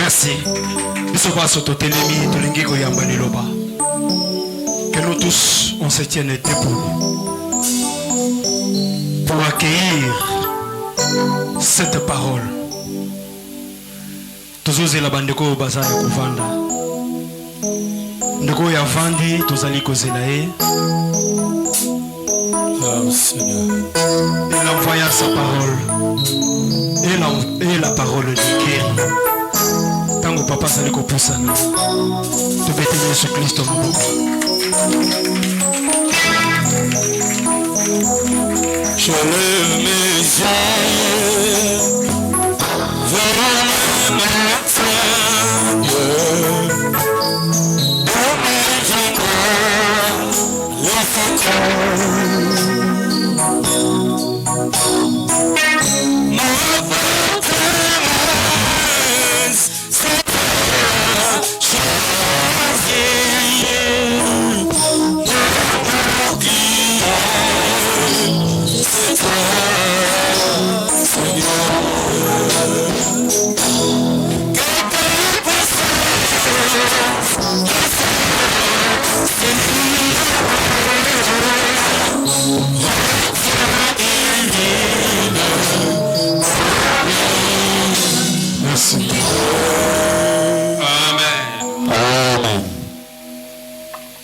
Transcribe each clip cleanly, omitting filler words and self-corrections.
Merci. Que nous tous, on se tienne debout pour accueillir cette parole. Tous la bande ko bazaya kuvanda. Ndeko ya vandi tozali kozela e. Oh Seigneur. Il envoya sa parole. Et la parole de guéri. Tango papa sali ko pusana. Tu bete Yesu Kristo maboko. Je lève mes yeux vers le matin. Pour mes jours, la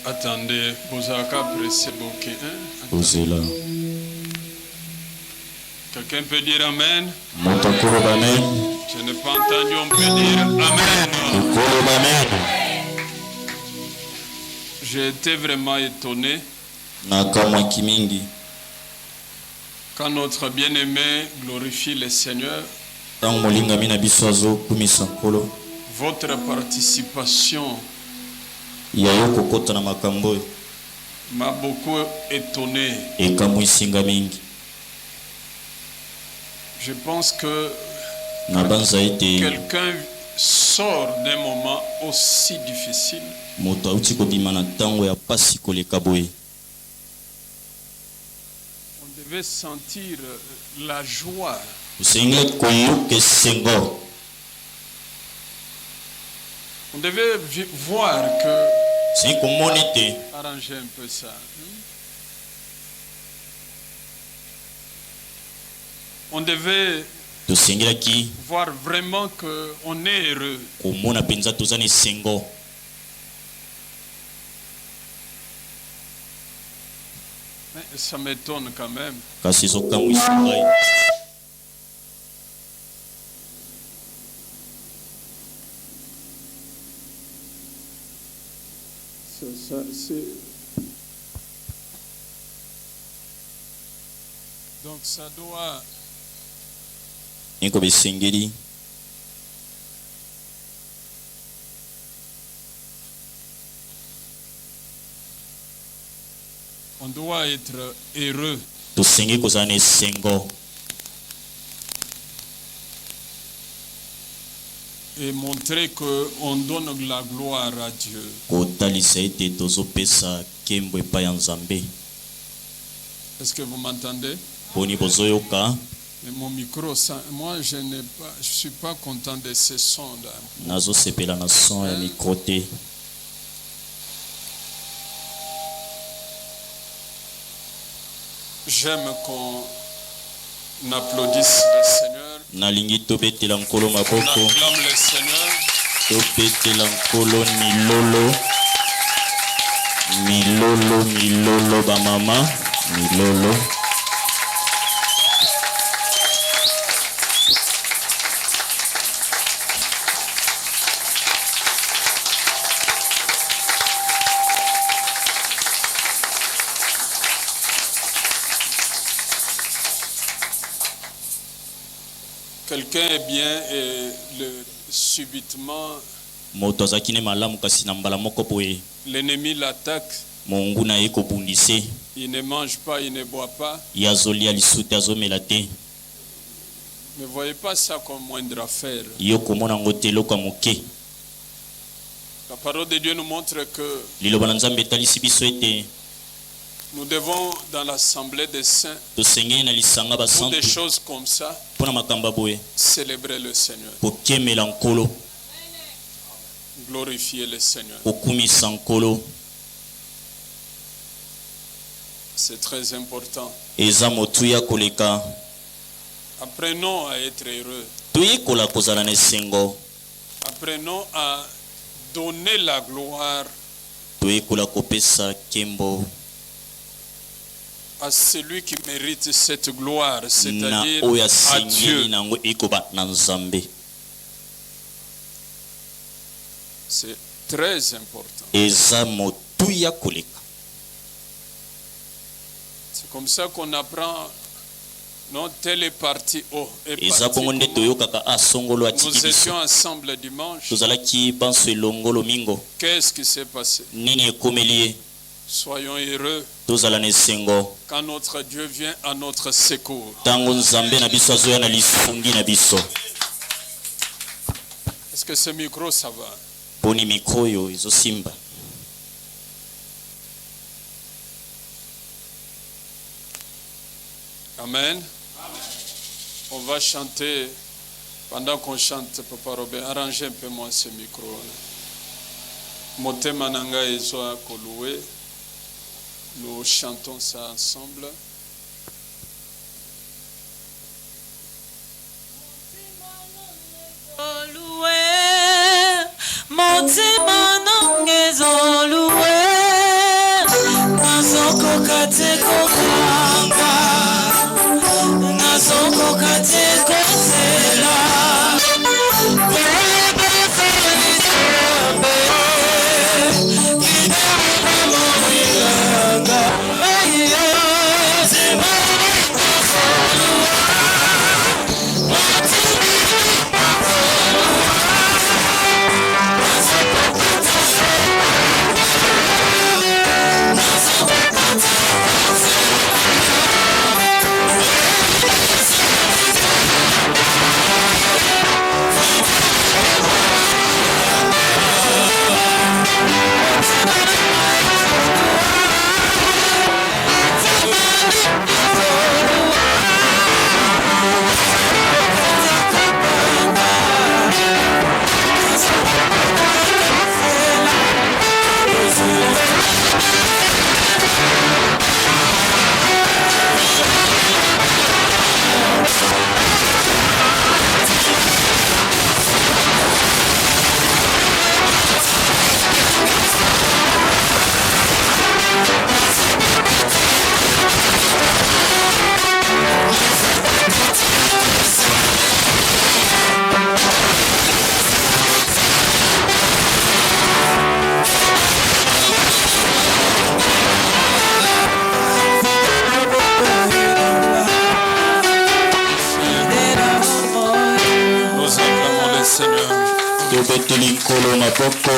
Attendez, vous avez apprécié beaucoup. Vous êtes là. Quelqu'un peut dire Amen? Amen. Je n'ai pas entendu, on peut dire Amen. J'ai été vraiment étonné quand notre bien-aimé glorifie le Seigneur. Votre participation m'a beaucoup étonné. Je pense que quelqu'un sort d'un moment aussi difficile. On devait sentir la joie. On devait voir que... Arrangez un peu ça. On devait voir vraiment qu'on est heureux. Mais ça m'étonne quand même. Donc ça doit... On doit être heureux. Et montrer qu'on donne de la gloire à Dieu. Est-ce que vous m'entendez? Mais mon micro, moi je ne suis pas content de ce son-là. J'aime qu'on applaudisse le Seigneur. On acclame le Seigneur. Milolo, ba mama, milolo. Quelqu'un est bien et subitement l'ennemi l'attaque. Il ne mange pas, il ne boit pas. Ne voyez pas ça comme moindre affaire. La parole de Dieu nous montre que nous devons, dans l'assemblée des saints, pour des choses comme ça, célébrer le Seigneur. Glorifiez le Seigneur. kokumisa nkolo C'est très important. eza motuya koleka Apprenons à être heureux. toyekola kozala na esengo Apprenons à donner la gloire toyekola kopesa nkembo à celui qui mérite cette gloire, na c'est-à-dire oyo à asengeli Dieu. nango ekoba na nzambe. C'est très important. eza motuya koleka C'est comme ça qu'on apprend. Non, tel est parti. Oh, est eza parti bongo nde comment? toyokaka asongolo Nous atiki biso étions ensemble dimanche. tozalaki banso elongolo mingo Qu'est-ce qui s'est passé? nini ekomeli ye Soyons heureux tozala na esengo quand notre Dieu vient à notre secours. ntango nzambe na biso azoya na lisungi na biso. Est-ce que ce micro, ça va? poni mikro oyo ezosimba Amen. On va chanter. Pendant qu'on chante, Papa Robert, arrangez un peu moi ce micro. Motema nanga ezoa koloué. Nous chantons ça ensemble. Motima nongezoluwe Nasoko kateko kanga Nasoko kateko sela Bebe felisambe Kinema moyanga Ayo Zema nongezoluwe Nous acclamons le Seigneur. tobeteli nkolo maboko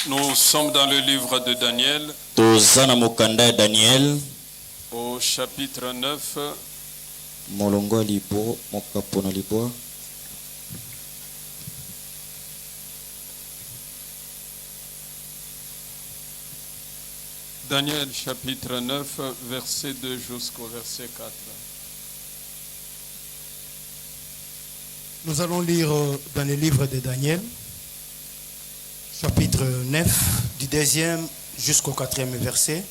Nous sommes dans le livre de Daniel, toza na mokanda ya daniel au chapitre 9, molongo ya libwa mokapo na libwa Daniel chapitre 9, verset 2 jusqu'au verset 4. Nous allons lire dans le livre de Daniel, chapitre 9, du 2e jusqu'au 4e verset.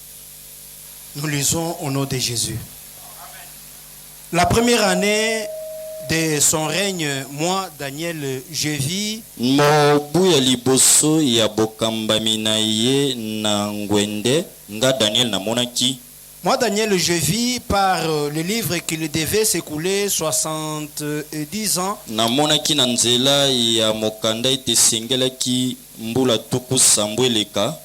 Nous lisons au nom de Jésus. La première année de son règne, moi, Daniel, je vis mobu ya liboso ya bokambami na ye na ngwende nga daniel namonaki Moi, Daniel, je vis par le livre qu'il devait s'écouler 70 ans namonaki na nzela ya mokanda ete esengelaki mbula tuku sambo eleka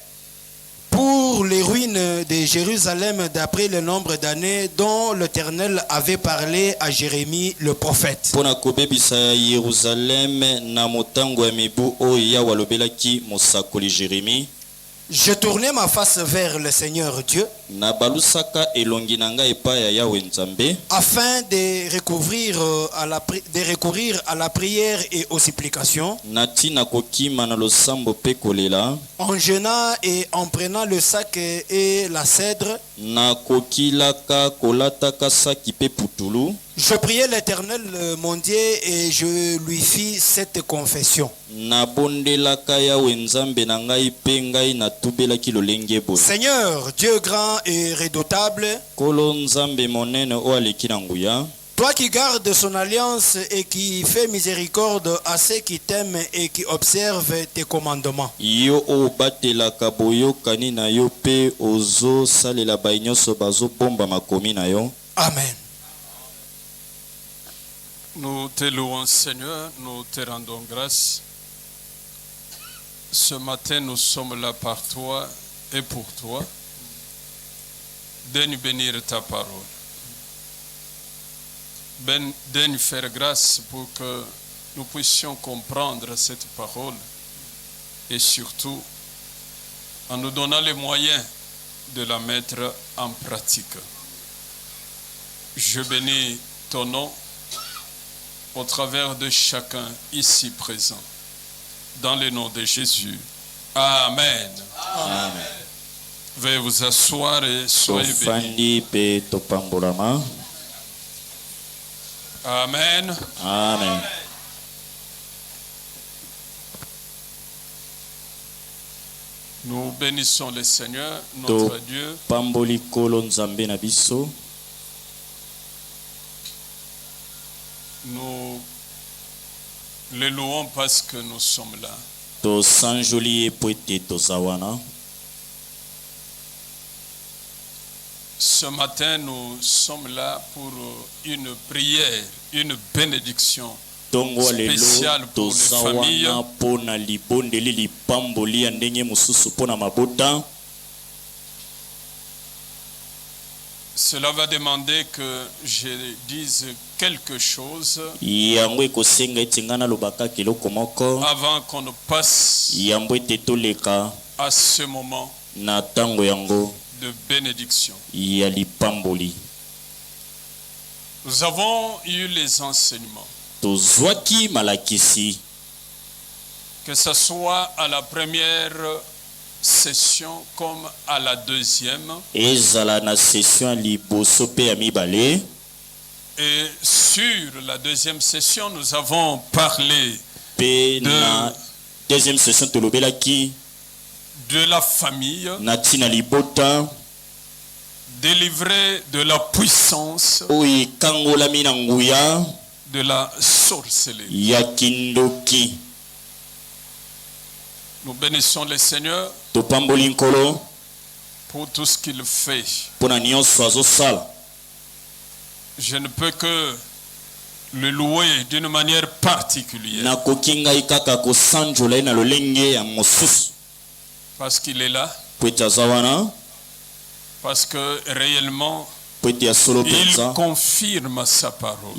pour les ruines de Jérusalem d'après le nombre d'années dont l'Éternel avait parlé à Jérémie le prophète. mpona kobebisa yerusaleme na motango ya mibu oyo yawe alobelaki mosakoli jeremi. Je tournais ma face vers le Seigneur Dieu nabalusaka elongi na ngai epai ya yawe nzambe afin de recourir à la prière et aux supplications na ntina kokima na losambo mpe kolela en jeûnant et en prenant le sac et la cèdre. na kokilaka kolataka saki mpe putulu. Je priais l'Éternel mon Dieu et je lui fis cette confession. Seigneur, Dieu grand et redoutable, toi qui gardes son alliance et qui fais miséricorde à ceux qui t'aiment et qui observent tes commandements. Amen. Nous te louons, Seigneur, nous te rendons grâce. Ce matin, nous sommes là par toi et pour toi. Daigne bénir ta parole. Daigne faire grâce pour que nous puissions comprendre cette parole et surtout en nous donnant les moyens de la mettre en pratique. Je bénis ton nom au travers de chacun ici présent. Dans le nom de Jésus. Amen. Amen. Veuillez vous asseoir et soyez bénis. Amen. Amen. Nous bénissons le Seigneur, notre Dieu. Nous le louons parce que nous sommes là. Ce matin, nous sommes là pour une prière, une bénédiction spéciale pour les familles. Cela va demander que je dise quelque chose avant qu'on ne passe à ce moment de bénédiction. Nous avons eu les enseignements. Que ce soit à la première session comme à la deuxième. Et sur la deuxième session, nous avons parlé de la famille, délivrée de la puissance de la sorcellerie. Nous bénissons le Seigneur pour tout ce qu'il fait. Je ne peux que le louer d'une manière particulière. Parce qu'il est là. Parce que réellement, il confirme sa parole.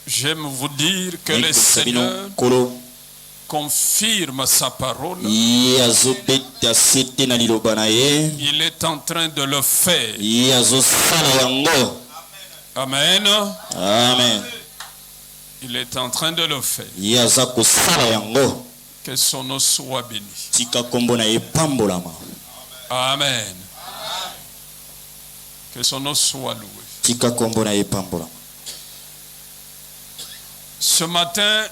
J'aime vous dire que le Seigneur confirme sa parole. Il est en train de le faire. Amen. Amen. Il est en train de le faire. Que son nom soit béni. Amen. Que son nom soit loué. Ce matin,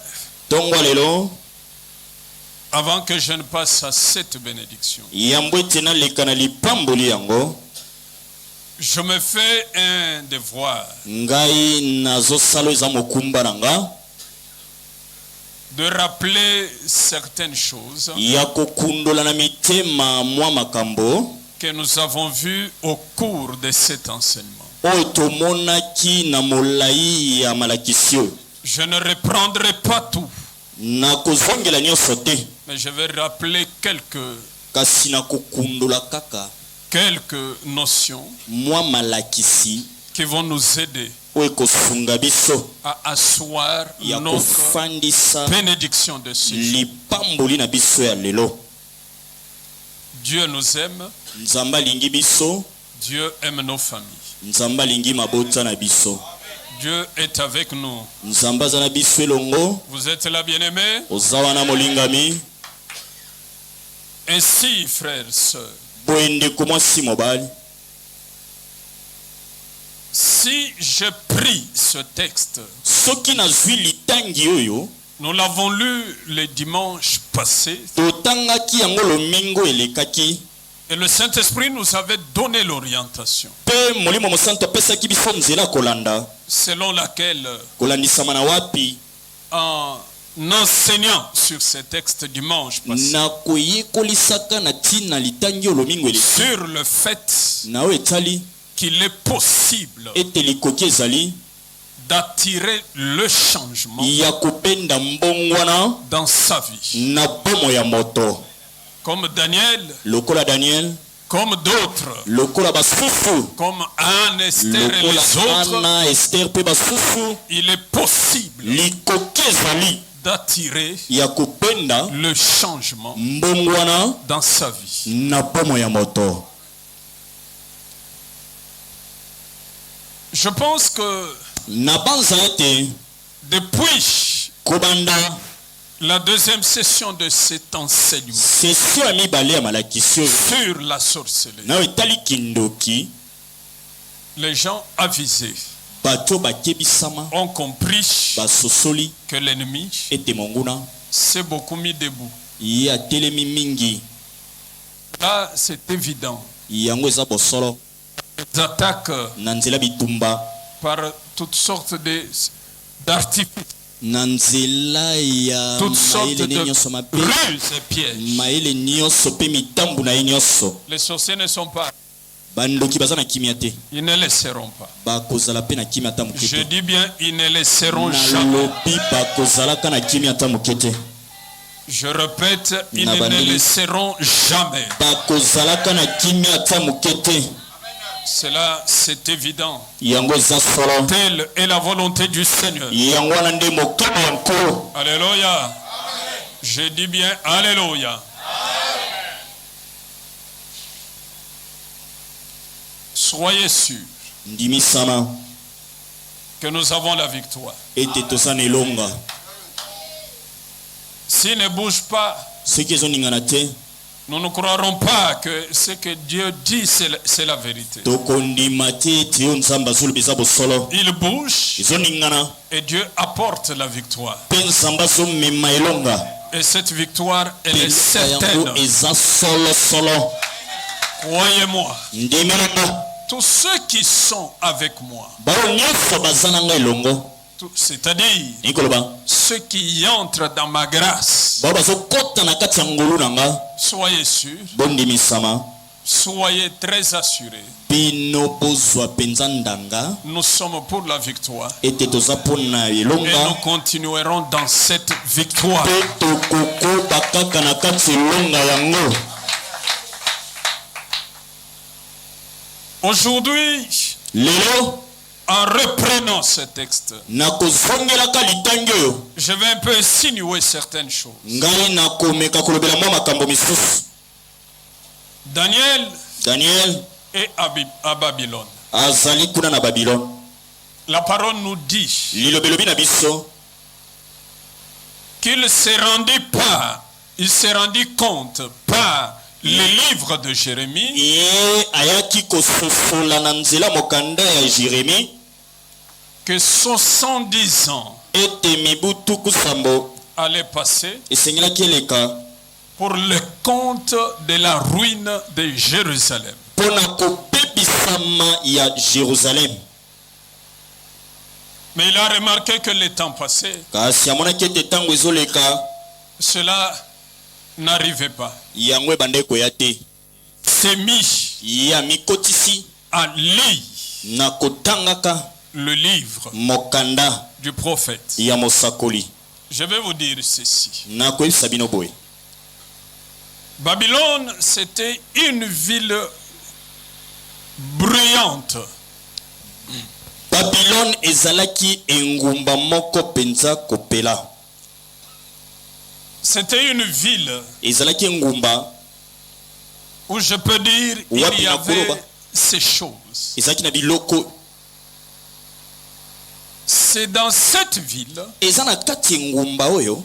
avant que je ne passe à cette bénédiction, je me fais un devoir de rappeler certaines choses que nous avons vues au cours de cet enseignement. Je ne reprendrai pas tout, mais je vais rappeler quelques notions qui vont nous aider à asseoir notre bénédiction de ce jour. Dieu nous aime. Dieu aime nos familles. Dieu est avec nous. Vous êtes là, bien-aimés? Ainsi, frères et sœurs, Si j'ai pris ce texte, soki nazwi litangi oyo nous l'avons lu le dimanche passé, totangaki yango lomingo elekaki et le Saint-Esprit nous avait donné l'orientation mpe molimo mosantu apesaki biso nzela kolanda selon laquelle, kolandisama na wapi en enseignant sur ces textes dimanche passé, na koyekolisaka na ntina litangi oyo lomingo eleki sur le fait na oyo etali qu'il est possible ete likoki ezali d'attirer le changement ya kopenda mbongwana dans sa vie. na bomo ya moto Comme Daniel, lokola Daniel, comme d'autres, lokola basusu, comme Anne, Esther et lokola les autres, Anna, Esther pe basusu, il est possible likoki ezali d'attirer ya kopenda le changement mbongwana dans sa vie. na bomo ya moto. Je pense que Na banza ete depuis kobanda la deuxième session de cet enseignement sesio ya mibale ya malakisi oyo sur la sorcellerie, na etali kindoki les gens avisés bato bakebisama ont compris basosoli que l'ennemi ete monguna s'est beaucoup mis debout. ye atelemi mingi Là, c'est évident. yango eza bosolo Les attaques na nzela bitumba par toutes sortes d'artifices, na nzela ya toutes sortes mayele ne de nyonso mabe ruses et pièges. mayele nyonso mpe mitambu na ye nyonso Les sorciers ne sont pas, bandoki baza na kimia te ils ne laisseront pas. bakozala mpe na kimia ata moke Je te dis bien, ils ne laisseront jamais. nalobi bakozalaka na kimia ata moke te Je répète, ils Na ne bandeli. laisseront jamais. bakozalaka na kimia ata moke te Cela, c'est évident. yango eza solo Telle est la volonté du Seigneur. yango wana nde mokano ya nkolo. Alléluia. Je dis bien, Alléluia. Soyez sûrs ndimisama que nous avons la victoire. ete toza na elonga S'ils ne bougent pas, soki ezoningana te nous ne croirons pas que ce que Dieu dit, c'est la vérité. tokondima te ete yo nzambe azoloba eza bosolo Il bouge ezoningana et Dieu apporte la victoire. mpe nzambe azomema elonga Et cette victoire, elle est pelisa yango certaine. eza solosolo. Croyez-moi, ndimelanga tous ceux qui sont avec moi, bao nyonso baza na ngai elongo c'est-à-dire nikoloba ceux qui entrent dans ma grâce, bao bazokɔta na kati ya ngolu na nga soyez sûrs, bondimisama soyez très assurés, bino bozwa mpenza ndanga nous sommes pour la victoire ete toza mpona et nous elonga continuerons dans cette victoire. mpe tokokoba kaka na kati elonga yango. Aujourd'hui, lelo en reprenant ce texte, nakozongelaka litangi oyo je vais un peu insinuer certaines choses. ngai nakomeka kolobela mwa makambo misusu. Daniel Daniel est à Babylone. azali kuna na Babylone. La parole nous dit lilobelobi na biso qu'il il s'est rendu compte par le livre de Jérémie ye ayaki kososola na nzela mokanda ya Jérémie que 70 ans ete mibu tuku sambo allaient passer esengelaki eleka pour le compte de la ruine de Jérusalem. mpona kopebisama ya Jérusalem. Mais il a remarqué que le temps passé, kasi amonaki ete ntango ezoleka cela n'arrivait pas. yango ebanda ekoya te. S'est mis ye amikotisi à lire na kotangaka le livre mokanda du prophète. ya mosakoli. Je vais vous dire ceci. nakoyebisa bino boye Babylone, c'était une ville bruyante. Babylone ezalaki engumba moko penza kopela. C'était une ville ezalaki engumba où je peux dire il y avait ces choses. ezalaki na biloko. C'est dans cette ville eza na kati engumba oyo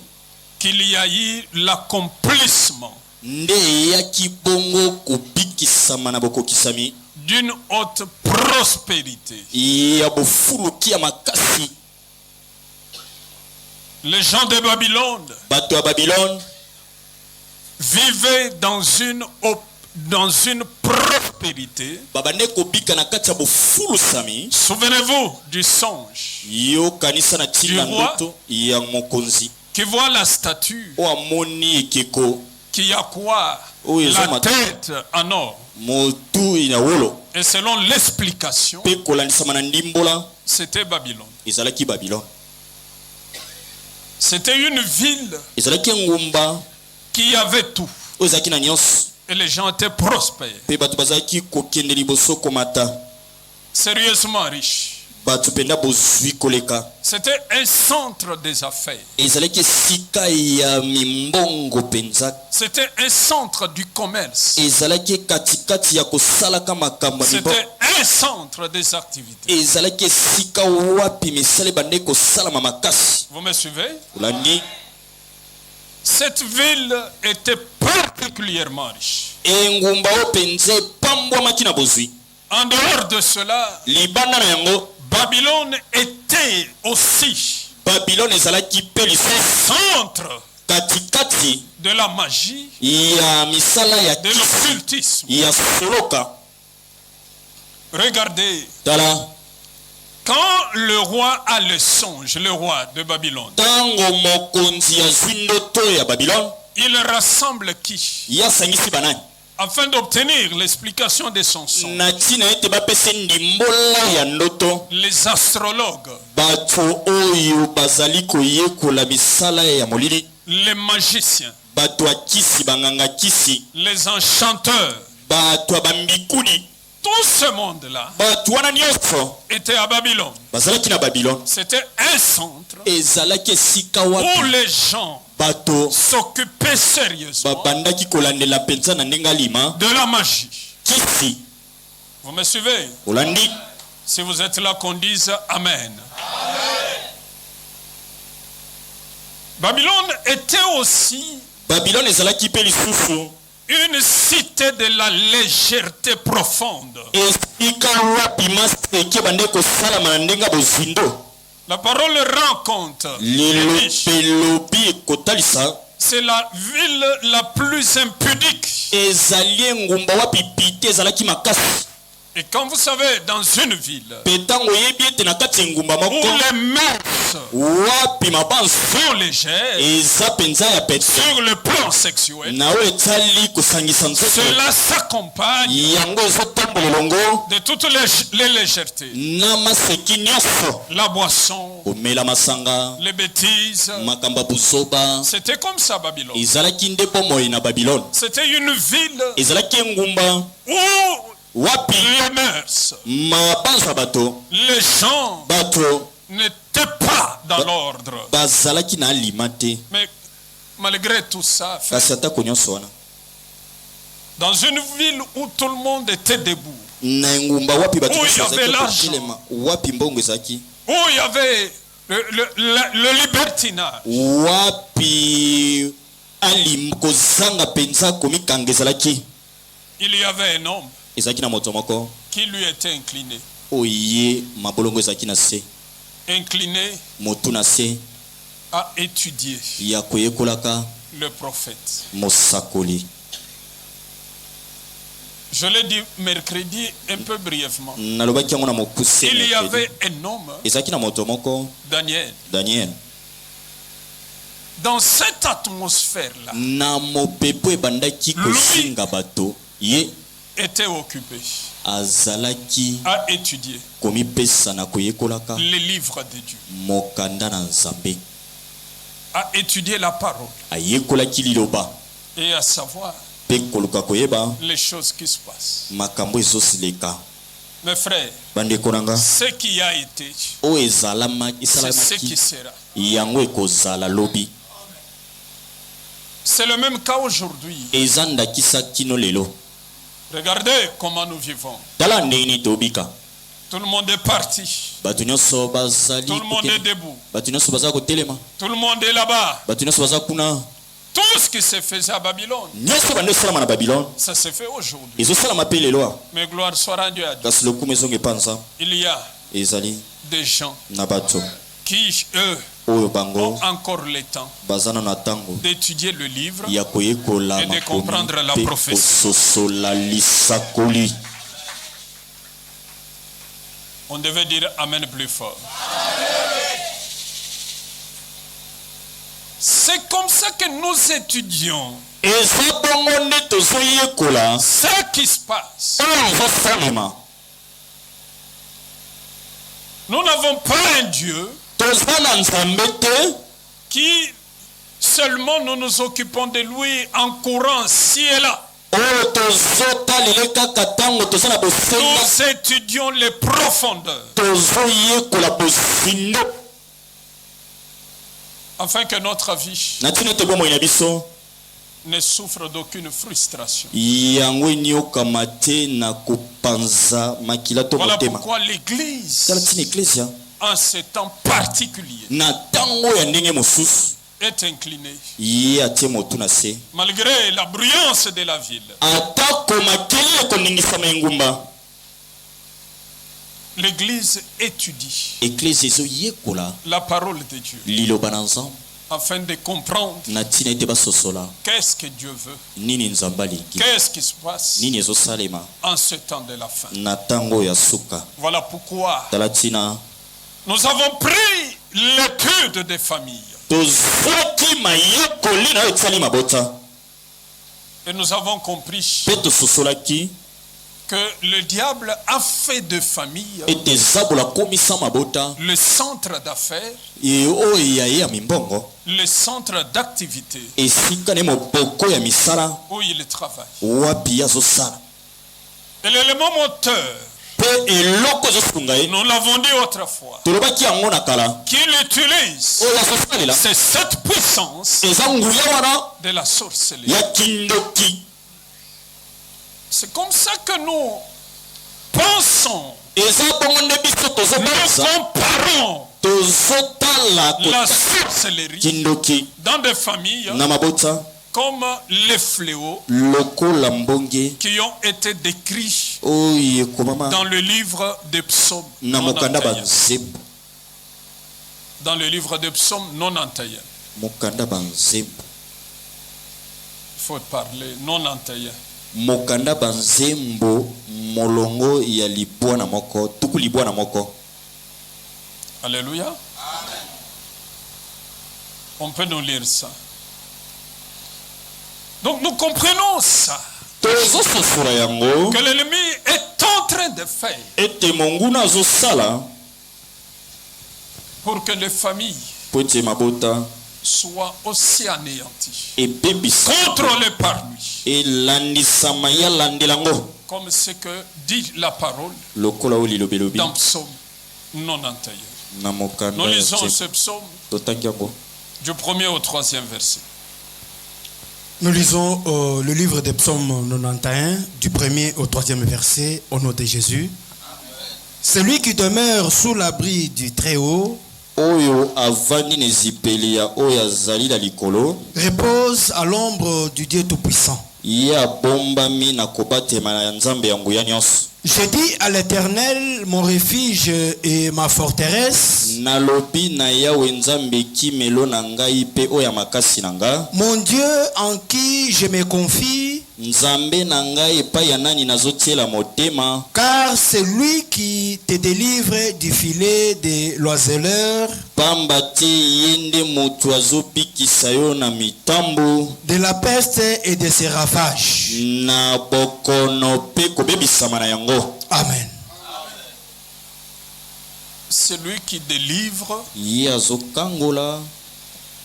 qu'il y a eu l'accomplissement nde eyaki bongo kobikisama na bokokisami d'une haute prospérité. ya bofuluki ya makasi. Les gens de Babylone Bato ya Babylone vivaient dans une prospérité. babande kobika na kati ya bofulusami. Souvenez-vous du songe Yo kanisa na tina Du roi. ndoto ya mokonzi. qui voit la statue O amoni ekeko qui a quoi Oui, ils ont la tête en or. motu ina wolo. Et selon l'explication, Pe kolandisama na ndimbola c'était Babylone. ezalaki Babylone. C'était une ville Ezalaki ngumba qui avait tout. oyo ezalaki na nyonso. Et les gens étaient prospères, Pe bato bazalaki kokende liboso komata. sérieusement riches. Bato penda bozwi koleka. C'était un centre des affaires. Ezalaki esika ya mimbongo penza. C'était un centre du commerce. Ezalaki katikati ya kosalaka makambo ya mibongo. C'était un centre des activités. Ezalaki esika wapi misala bande kosalama makasi. Vous me suivez? Olandi Cette ville était particulièrement riche. engumba oyo penza epambwamaki na bozwi. En dehors de cela, Libanda na yango Babylone était aussi Babylone ezalaki pe lisusu centre katikati de la magie, ya misala ya de kisi l'occultisme. ya soloka. Regardez, Tala quand le roi a le songe, le roi de Babylone, tango mokonzi azwi ndoto ya Babylone il rassemble qui? yasangisi banani Afin d'obtenir l'explication de son songe. na ntina ete bapesa ndimbola ya ndoto. Les astrologues, Bato oyo bazali koyekola misala ya molili. les magiciens, Bato ya kisi banganga kisi. les enchanteurs, Bato ya bambikuli. tout ce monde-là Bato wana nyonso était à Babylone. bazalaki na Babylone. C'était un centre Ezalaki esika où wapi les gens bato s'occupaient sérieusement babandaki kolandela penza na ndenge alima de la magie. kisi. Vous me suivez? Olandi Si vous êtes là, qu'on dise Amen. Babylone était aussi Babylone ezalaki pe lisusu une cité de la légèreté profonde. esika wapi maseke bande kosalama na ndenge ya bozindo. La parole rend compte. Lelo des riches. pelobi ekotalisa C'est la ville la plus impudique. ezali engumba wapi pite ezalaki makasi. Et quand vous savez, dans une ville Pe ntango oyebi ete na kati ya engumba où moko les mœurs wapi mabanso sont légères eza penza ya pete sur le plan sexuel, na oyo etali kosangisa nzoto cela s'accompagne yango ezotambola elongo de toutes les légèretés. na maseki nyonso. La boisson, komela masanga les bêtises. makambo ya buzoba C'était comme ça, Babylone. ezalaki nde bomoi na Babylone. C'était une ville Ezalaki engumba où wapi les mœurs, mabanzo ya bato les gens bato n'étaient pas dans l'ordre. bazalaki na alima te. Mais malgré tout ça, frère, Kasi atako nyonso wana dans une ville où tout le monde était debout, na engumba wapi bato Oh, il y nyonso avait bazalaki l'argent. kotelema wapi mbongo ezalaki où il y avait le libertinage, wapi kozanga penza komikanga ezalaki il y avait un homme ezalaki na moto moko qui lui était incliné. oye mabolongo ezalaki na se Incliné motu na se à étudier ya koyekolaka le prophète. mosakoli. Je l'ai dit mercredi un peu brièvement. Nalobaki yango na mokuse Il y mercredi. avait un homme, ezalaki na moto moko Daniel, Daniel dans cette atmosphère-là, na mopepo ebandaki kosinga bato ye était occupé azalaki à étudier komipesa na koyekolaka les livres de Dieu, mokanda na Nzambe, à étudier la parole ayekolaki liloba et à savoir pe koluka koyeba les choses qui se passent. makambo ezosileka. Mes frères, Bandeko nanga ce qui a été, oyo c'est ce qui esalamaki sera. yango ekozala lobi. C'est le même cas aujourd'hui. Eza ndakisa kino lelo. Regardez comment nous vivons. Tala ndenge nini tobika. Tout le monde est parti. Bato nyonso bazali Tout le monde est kotelema. debout. Bato nyonso bazali kotelema. Tout le monde est là-bas. Bato nyonso bazali kuna. Tout ce qui se faisait à Babylone, nyonso bande osalama na Babylone ça se fait aujourd'hui. ezosalama mpe lelo a. Mais gloire soit rendue à Dieu. kasi lokumu ezonga epa nzambe Il y a ezali des gens na bato qui, eux, oyo ont bango encore le temps baza nano na ntango d'étudier le livre ya koyekola et de makomi comprendre la mpe prophétie. kososola lisakoli. On devait dire Amen plus fort. C'est comme ça que nous étudions eza bongo nde tozoyekola ce qui se passe. oyo ezosalema. Nous n'avons pas un Dieu toza na nzambe te qui seulement nous nous occupons de lui en courant ci et là. oyo tozotalela kaka ntango toza na bosenga Nous étudions les profondeurs tozoyekola bosindo afin que notre vie na ntina ete bomoi na biso ne souffre d'aucune frustration. yango eniokama te na kopanza makila to Voilà motema. pourquoi l'Église, tala ntina eklesia en ce temps particulier, na ntango oyo ya ndenge mosusu est inclinée. ye atie motu na se Malgré la bruyance de la ville, atako makeli ekoningisama engumba l'Église étudie eklesia ezoyekola la parole de Dieu liloba na nzambe afin de comprendre na ntina ete basosola qu'est-ce que Dieu veut, nini nzambe alingi qu'est-ce qui se passe nini ezosalema en ce temps de la fin. na ntango oyo ya suka. Voilà pourquoi tala ntina nous avons pris l'étude des familles tozwaki mayekoli na oyo etali mabota et nous avons compris mpe tososolaki que le diable a fait de famille ete zabola komisa mabota le centre d'affaires, oyo eyaye ya mimbongo le centre d'activité esika ne moboko ya misala où il travaille. wapi azosala Et l'élément moteur, mpe eloko ezosunga ye nous l'avons dit autrefois, tolobaki yango na kala qu'il utilise, oyo azosalela c'est cette puissance eza nguya wana de la sorcellerie. ya kindoki. C'est comme ça que nous pensons, eza bongo nde biso nous tozobanisa comparons tozotala la sorcellerie kindoki dans des familles na mabota comme les fléaux lokola mbonge qui ont été décrits oyo ekomama dans le livre des psaumes na mokanda 91. banzembo Dans le livre des psaumes 91. mokanda banzembo Il faut parler 91. mokanda banzembo molongo ya libwana moko tuku libwana moko. Alléluia. Amen. On peut nous lire ça. Donc nous comprenons ça, tozososola yango que l'ennemi est en train de faire ete monguna azosala pour que les familles po ete mabota soient aussi anéanties, ebebisa contrôlées par lui, elandisama ya landelango comme ce que dit la parole lokola oyo lilobelobi dans Psaume 91. na mokanda Nous ya lisons nzembo. ce psaume totangi yango du 1er au 3e verset. Nous lisons le livre des psaumes 91, du 1er au 3e verset, au nom de Jésus. Celui qui demeure sous l'abri du Très-Haut oyo avandi na ezipeli ya oyo azali na likolo repose à l'ombre du Dieu Tout-Puissant. ye abombami na kobatema ya nzambe ya nguya nyonso. Je dis à l'Éternel, mon refuge et ma forteresse, nalobi na yawe nzambe kimelo na ngai pe oyo ya makasi na nga, mon Dieu en qui je me confie, nzambe na ngai epai ya nani nazotiela motema, car c'est lui qui te délivre du filet des l'oiseleur, pamba te ye nde moto azobikisa yo na mitambo, de la peste et de ses ravages. na bokono pe kobebisama na yango. Amen. C'est lui qui délivre. Ye azokangola.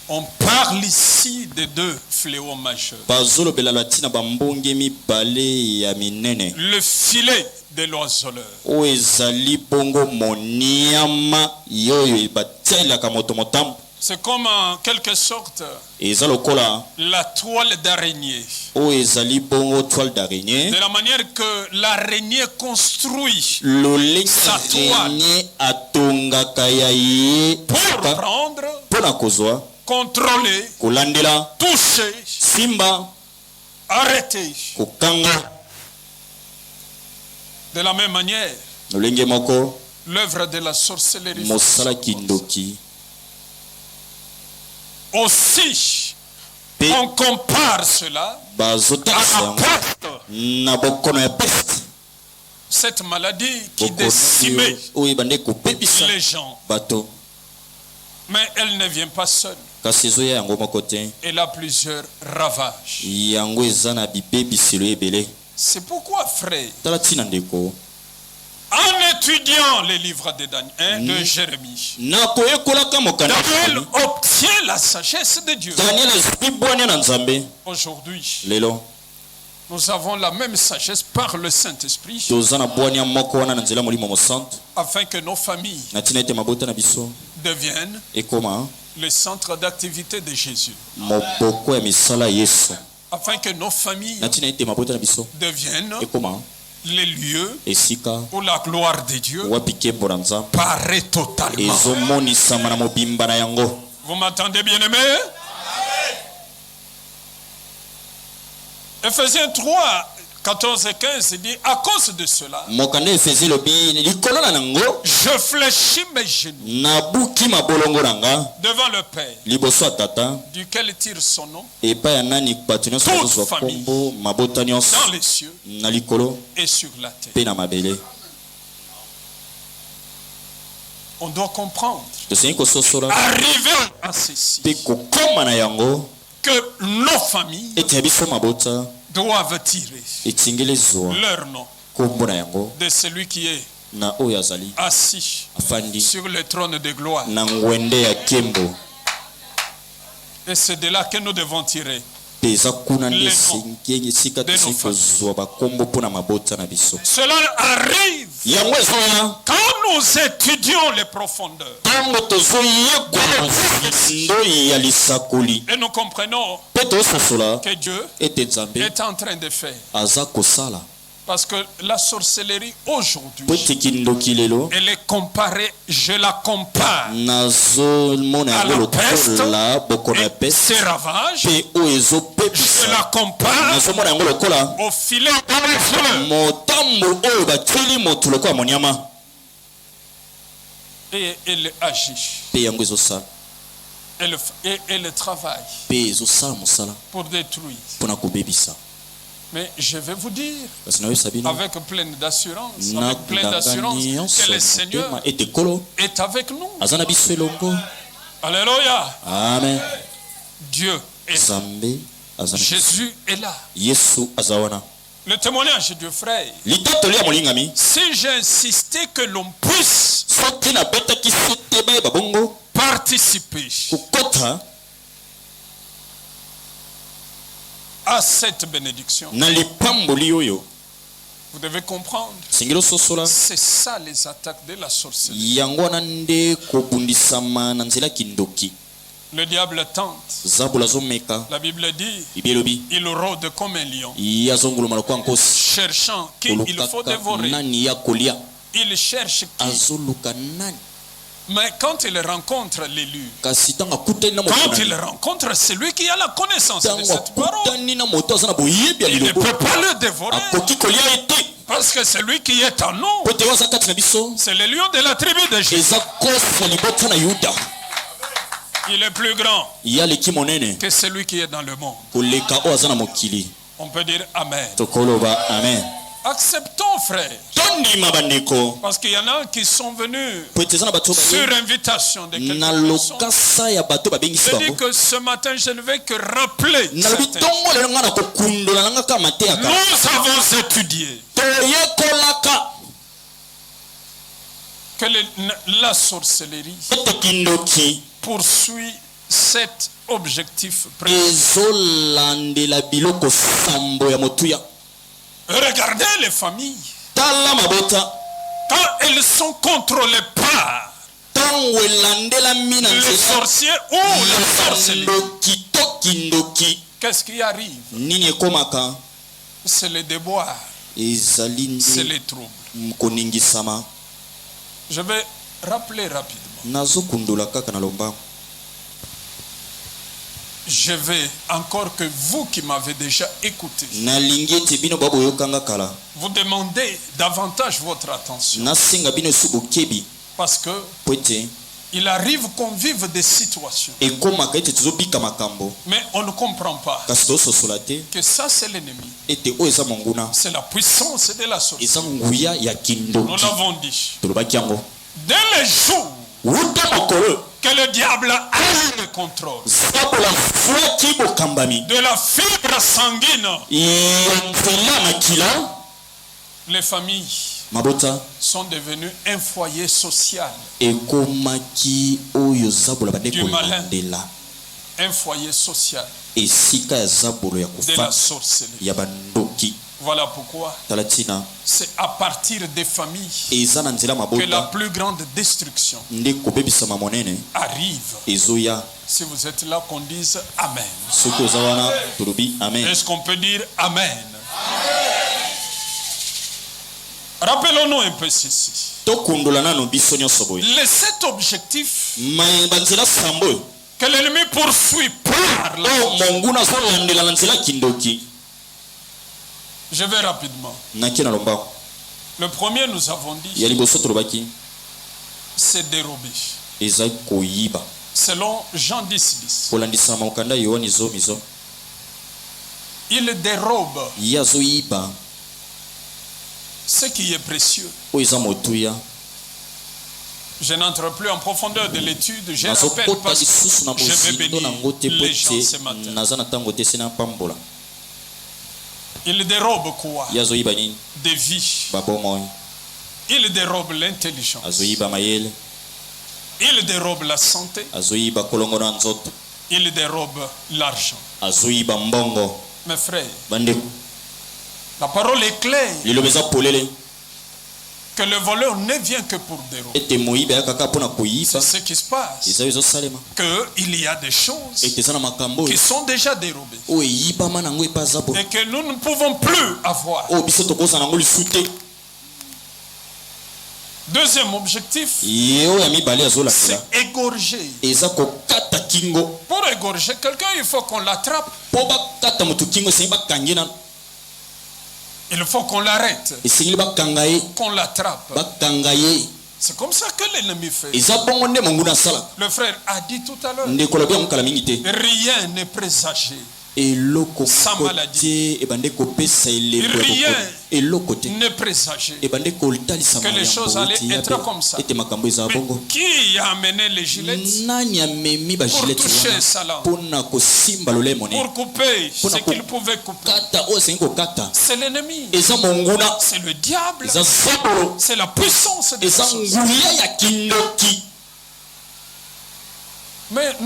On parle ici de deux fléaux majeurs. bazolobela latina bambonge mibale ya minene Le filet de l'oiseleur. oyo ezali bongo moniama yoyo batielaka moto motambo. C'est comme en quelque sorte eza lokola la toile d'araignée. oyo ezali bongo toile d'araignée. De la manière que l'araignée construit lolenge Sa toile. araignée atongaka ya ye pour prendre mpona kozwa contrôler, kulandela toucher, simba arrêter. kukanga. De la même manière, Lolenge moko l'œuvre de la sorcellerie mosala kindoki aussi, pe on compare cela à bazotakisa la yango peste, na bokono ya peste, cette maladie qui bokono décimait oyo ebande kopebisa les gens. bato, Mais elle ne vient pas seule. kasi ezoya yango moko te, Elle a plusieurs ravages. yango eza na bibebiselo ebele. C'est pourquoi, frère, Tala ntina ndeko, en étudiant les livres de, de Jérémie, na koyekolaka mokanda Daniel obtient la sagesse de Dieu. Daniel azwi bwania na nzambe. Aujourd'hui, Lelo nous avons la même sagesse par le Saint-Esprit toza na bwania moko wana na nzela molimo mosantu, afin que nos familles na ntina ete mabota na biso deviennent ekoma le centre d'activité de Jésus. moboko ya misala ya Yesu, Afin que nos familles na ntina ete mabota na biso deviennent ekoma les lieux esika où la gloire de Dieu wapi nkembo na nzambe paraît totalement. ezomonisama na mobimba na yango. Vous m'entendez, bien-aimé? Ephésiens 3, 14 et 15 dit, à cause de cela, mokanda efezi lobi likolo na nango je fléchis mes genoux nabuki mabolongo na nga devant le Père, liboso ya tata duquel tire son nom epai ya nani bato nyonso Toute bazozwa famille. kombo mabota nyonso dans les cieux na likolo et sur la terre. mpe na mabele. On doit comprendre, tosengi kososola arriver à ceci, mpe kokoma na yango que nos familles ete ya biso mabota doivent tirer etingeli zwa leur nom kombo na yango de celui qui est na oyo azali assis afandi sur le trône de gloire. na ngwende ya nkembo, Et c'est de là que nous devons tirer. mpe eza kuna nde Les esengi esika de nos tosengi kozwa bakombo mpona mabota na biso. Cela arrive yango ezoya quand nous étudions les profondeurs ntango tozoyekola ndoi ya lisakoli et nous comprenons mpe tososola que Dieu ete nzambe est en train de faire. aza kosala. Parce que la sorcellerie po aujourd'hui, ete kindoki lelo elle est comparée, je la compare nazomona à yango la peste lokola bokono ya et peste ses ravages. mpe oyo Je la ezopepisa. compare nazomona yango lokola au filet dans les fleurs. motambo oyo batieli moto lokola monyama, Et elle agit. mpe yango ezosala Et elle travaille mpe ezosala mosala pour détruire. mpona kobebisa. Mais je vais vous dire, kasi nayosa bino avec pleine d'assurance, na avec pleine d'assurance, ndanga nyonso que le na Seigneur motema ete kolo est avec nous. aza na biso elongo. Alléluia. amen. Dieu est là. nzambe aza na biso. Jésus est là. yesu aza wana. Le témoignage du frère. litatoli ya molingami Si j'ai insisté que l'on puisse soki nabetaki sete bayeba bongo participer kokota à cette bénédiction, na lipamboli oyo, vous devez comprendre, sengeli ososola c'est ça les attaques de la sorcellerie. yango wana nde kobundisama na nzela kindoki. Le diable tente. zabula azomeka, La Bible dit, bible elobi il rôde comme un lion, ye azongoloma lokola nkosi cherchant qui il faut kolukaka dévorer. nani ya kolia, Il cherche qui. azoluka nani. Mais quand il rencontre l'élu, kasi ntango akutani na quand il moto, rencontre celui qui a la connaissance de ntango cette parole, akutani na moto aza na boyebi ya il ne lilobo, peut pas le dévorer. akoki kolia ete Parce que celui qui est en nous, po te oyo aza kati na biso c'est le lion de la tribu de Jésus. eza kosi ya libota na yuda, Il est plus grand ye aleki monene que celui qui est dans le monde. koleka oyo aza na mokili. On peut dire Amen. tokoloba amen. Acceptons, frère. tondima bandeko, Parce qu'il y en a qui sont venus po ete eza na bato sur baye invitation de na quelques personnes. lokasa ya bato babengisi Je dis bango. que ce matin, je ne vais que rappeler nalobi certaines ntongo lelo nga na kokundola nanga ka mateyaka Nous avons étudié toyekolaka que la sorcellerie ete kindoki poursuit cet objectif précis. ezolandela biloko sambo ya motuya. Regardez les familles. tala mabota Quand elles sont contrôlées par ntango elandelami na les nzela sorciers ou les sorcelleries, ndoki to kindoki, qu'est-ce qui arrive? nini ekomaka? C'est le déboire, ezali c'est nde les troubles. koningisama. Je vais rappeler rapidement. nazokundola kaka na lombango. Je vais encore que vous qui m'avez déjà écouté, nalingi ete bino baboyokanga kala vous demandez davantage votre attention. nasenga bino esu bokebi Parce que po ete il arrive qu'on vive des situations, ekomaka ete tozobika makambo mais on ne comprend pas kasi tososola te que ça c'est l'ennemi. ete oyo eza monguna C'est la puissance de la sorcellerie. eza nguya ya Nous kindoki l'avons dit. tolobaki yango Dès les jours wuta mokolo que le diable a le contrôle zabola fuaki bokambami de la fibre sanguine, ya nzela makila les familles mabota sont devenues un foyer social, ekomaki oyo zabola bande Du malin. kolandela un foyer social esika ya zabolo ya de la kofa sorcellerie. ya bandoki Voilà pourquoi tala ntina c'est à partir des familles eza na nzela que la mabota plus grande destruction nde kobebisama monene arrive. ezoya. Si vous êtes là, qu'on dise Amen. soki oza wana tolobi amen. Est-ce qu'on peut dire Amen? Rappelons-nous un peu ceci. tokundola nano biso nyonso boye Les 7 objectifs banzela sambo oyo que l'ennemi poursuit par la oyo monguna azolandela na nzela kindoki. Je vais rapidement. naki na lombako Le premier, nous avons dit, ya liboso tolobaki c'est dérober. eza koyiba Selon Jean 10, kolandisa mokanda yohani zomizo il dérobe ye azoyiba ce qui est précieux. oyo eza motuya. Je n'entre plus en profondeur de l'étude. Je rappelle nazokota parce lisusu na que je vais bozindo bénir nango te po les gens ce te matin. naza na ntango te se napambola. Il dérobe quoi? ye azoyiba nini? Des vies. babomoi. Il dérobe l'intelligence. azoyiba mayele. Il dérobe la santé. azoyiba kolongo na nzoto. Il dérobe l'argent. azoyiba mbongo. Mes frères, bandeko la parole est claire liloba eza polele que le voleur ne vient que pour dérober. ete moyibi ayaka kaka mpona koyiba. C'est ce qui se passe. eza oyo ezosalema Qu'il y a des choses ete eza na makambo qui oyo sont déjà dérobées oyo eyibama nango epa aza bo et que nous ne pouvons plus avoir. oyo biso tokozala nango lisu te. Deuxième objectif, ye oyo ya mibale azolakela c'est égorger. eza kokata kingo. Pour égorger quelqu'un, il faut qu'on l'attrape. mpo bakata motu kingo esengi bakange na Il faut qu'on l'arrête, esengeli bakanga ye qu'on l'attrape. bakanga ye. C'est comme ça que l'ennemi fait. eza bongo nde monguna asalaka. Le frère a dit tout à l'heure, ndeko lobi ya mokala mingi te rien n'est présagé, eloko Sans moko maladie. te ebande kopesa elembo ya Rien. bokono. eloko te n'est présagé. ebande kotalisa Que les choses allaient être comme ça. ete makambo ezala Mais bongo. qui a amené les gilets nani amemi bagilete toucher sa wana langue, mpona kosimba lolemo ne pour couper ce Pour qu'il pouvait couper? kata oyo esengi kokata C'est l'ennemi, eza monguna c'est le diable, eza zabolo c'est la puissance de eza Dieu. nguya ya kindoki. Mais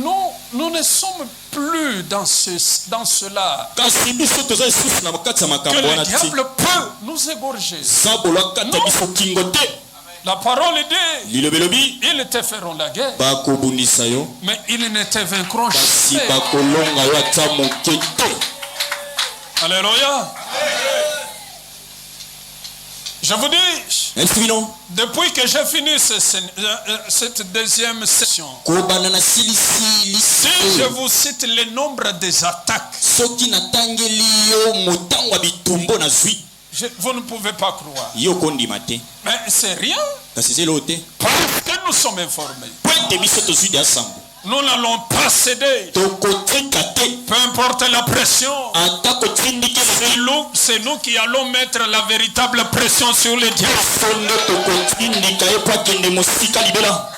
nous ne sommes plus dans cela. kasi biso toza lisusu na kati ya Que makambo le wana te. diable peut nous égorger. zabolo akata Non. biso kingo te. La parole dit, lilobelobi ils te feront la guerre, bakobundisa yo mais ils ne te vaincront kasi jamais. bakolonga yo ata moke te. Alléluia. Je vous dis, nayebisi bino depuis que j'ai fini cette deuxième session, kobanda nasilisi si lisi je oyo vous cite le nombre des attaques, soki natangeli yo motango ya bitumbo nazwi vous ne pouvez pas croire. yo kondima te Mais c'est rien, kasi eza eloo te parce que nous sommes informés. po ete biso tozwi de asango Nous n'allons pas céder, tokotika te peu importe la pression. ata kotindikela C'est nous qui allons mettre la véritable pression sur les diables. so nde tokotindika ye po akende mosika libela.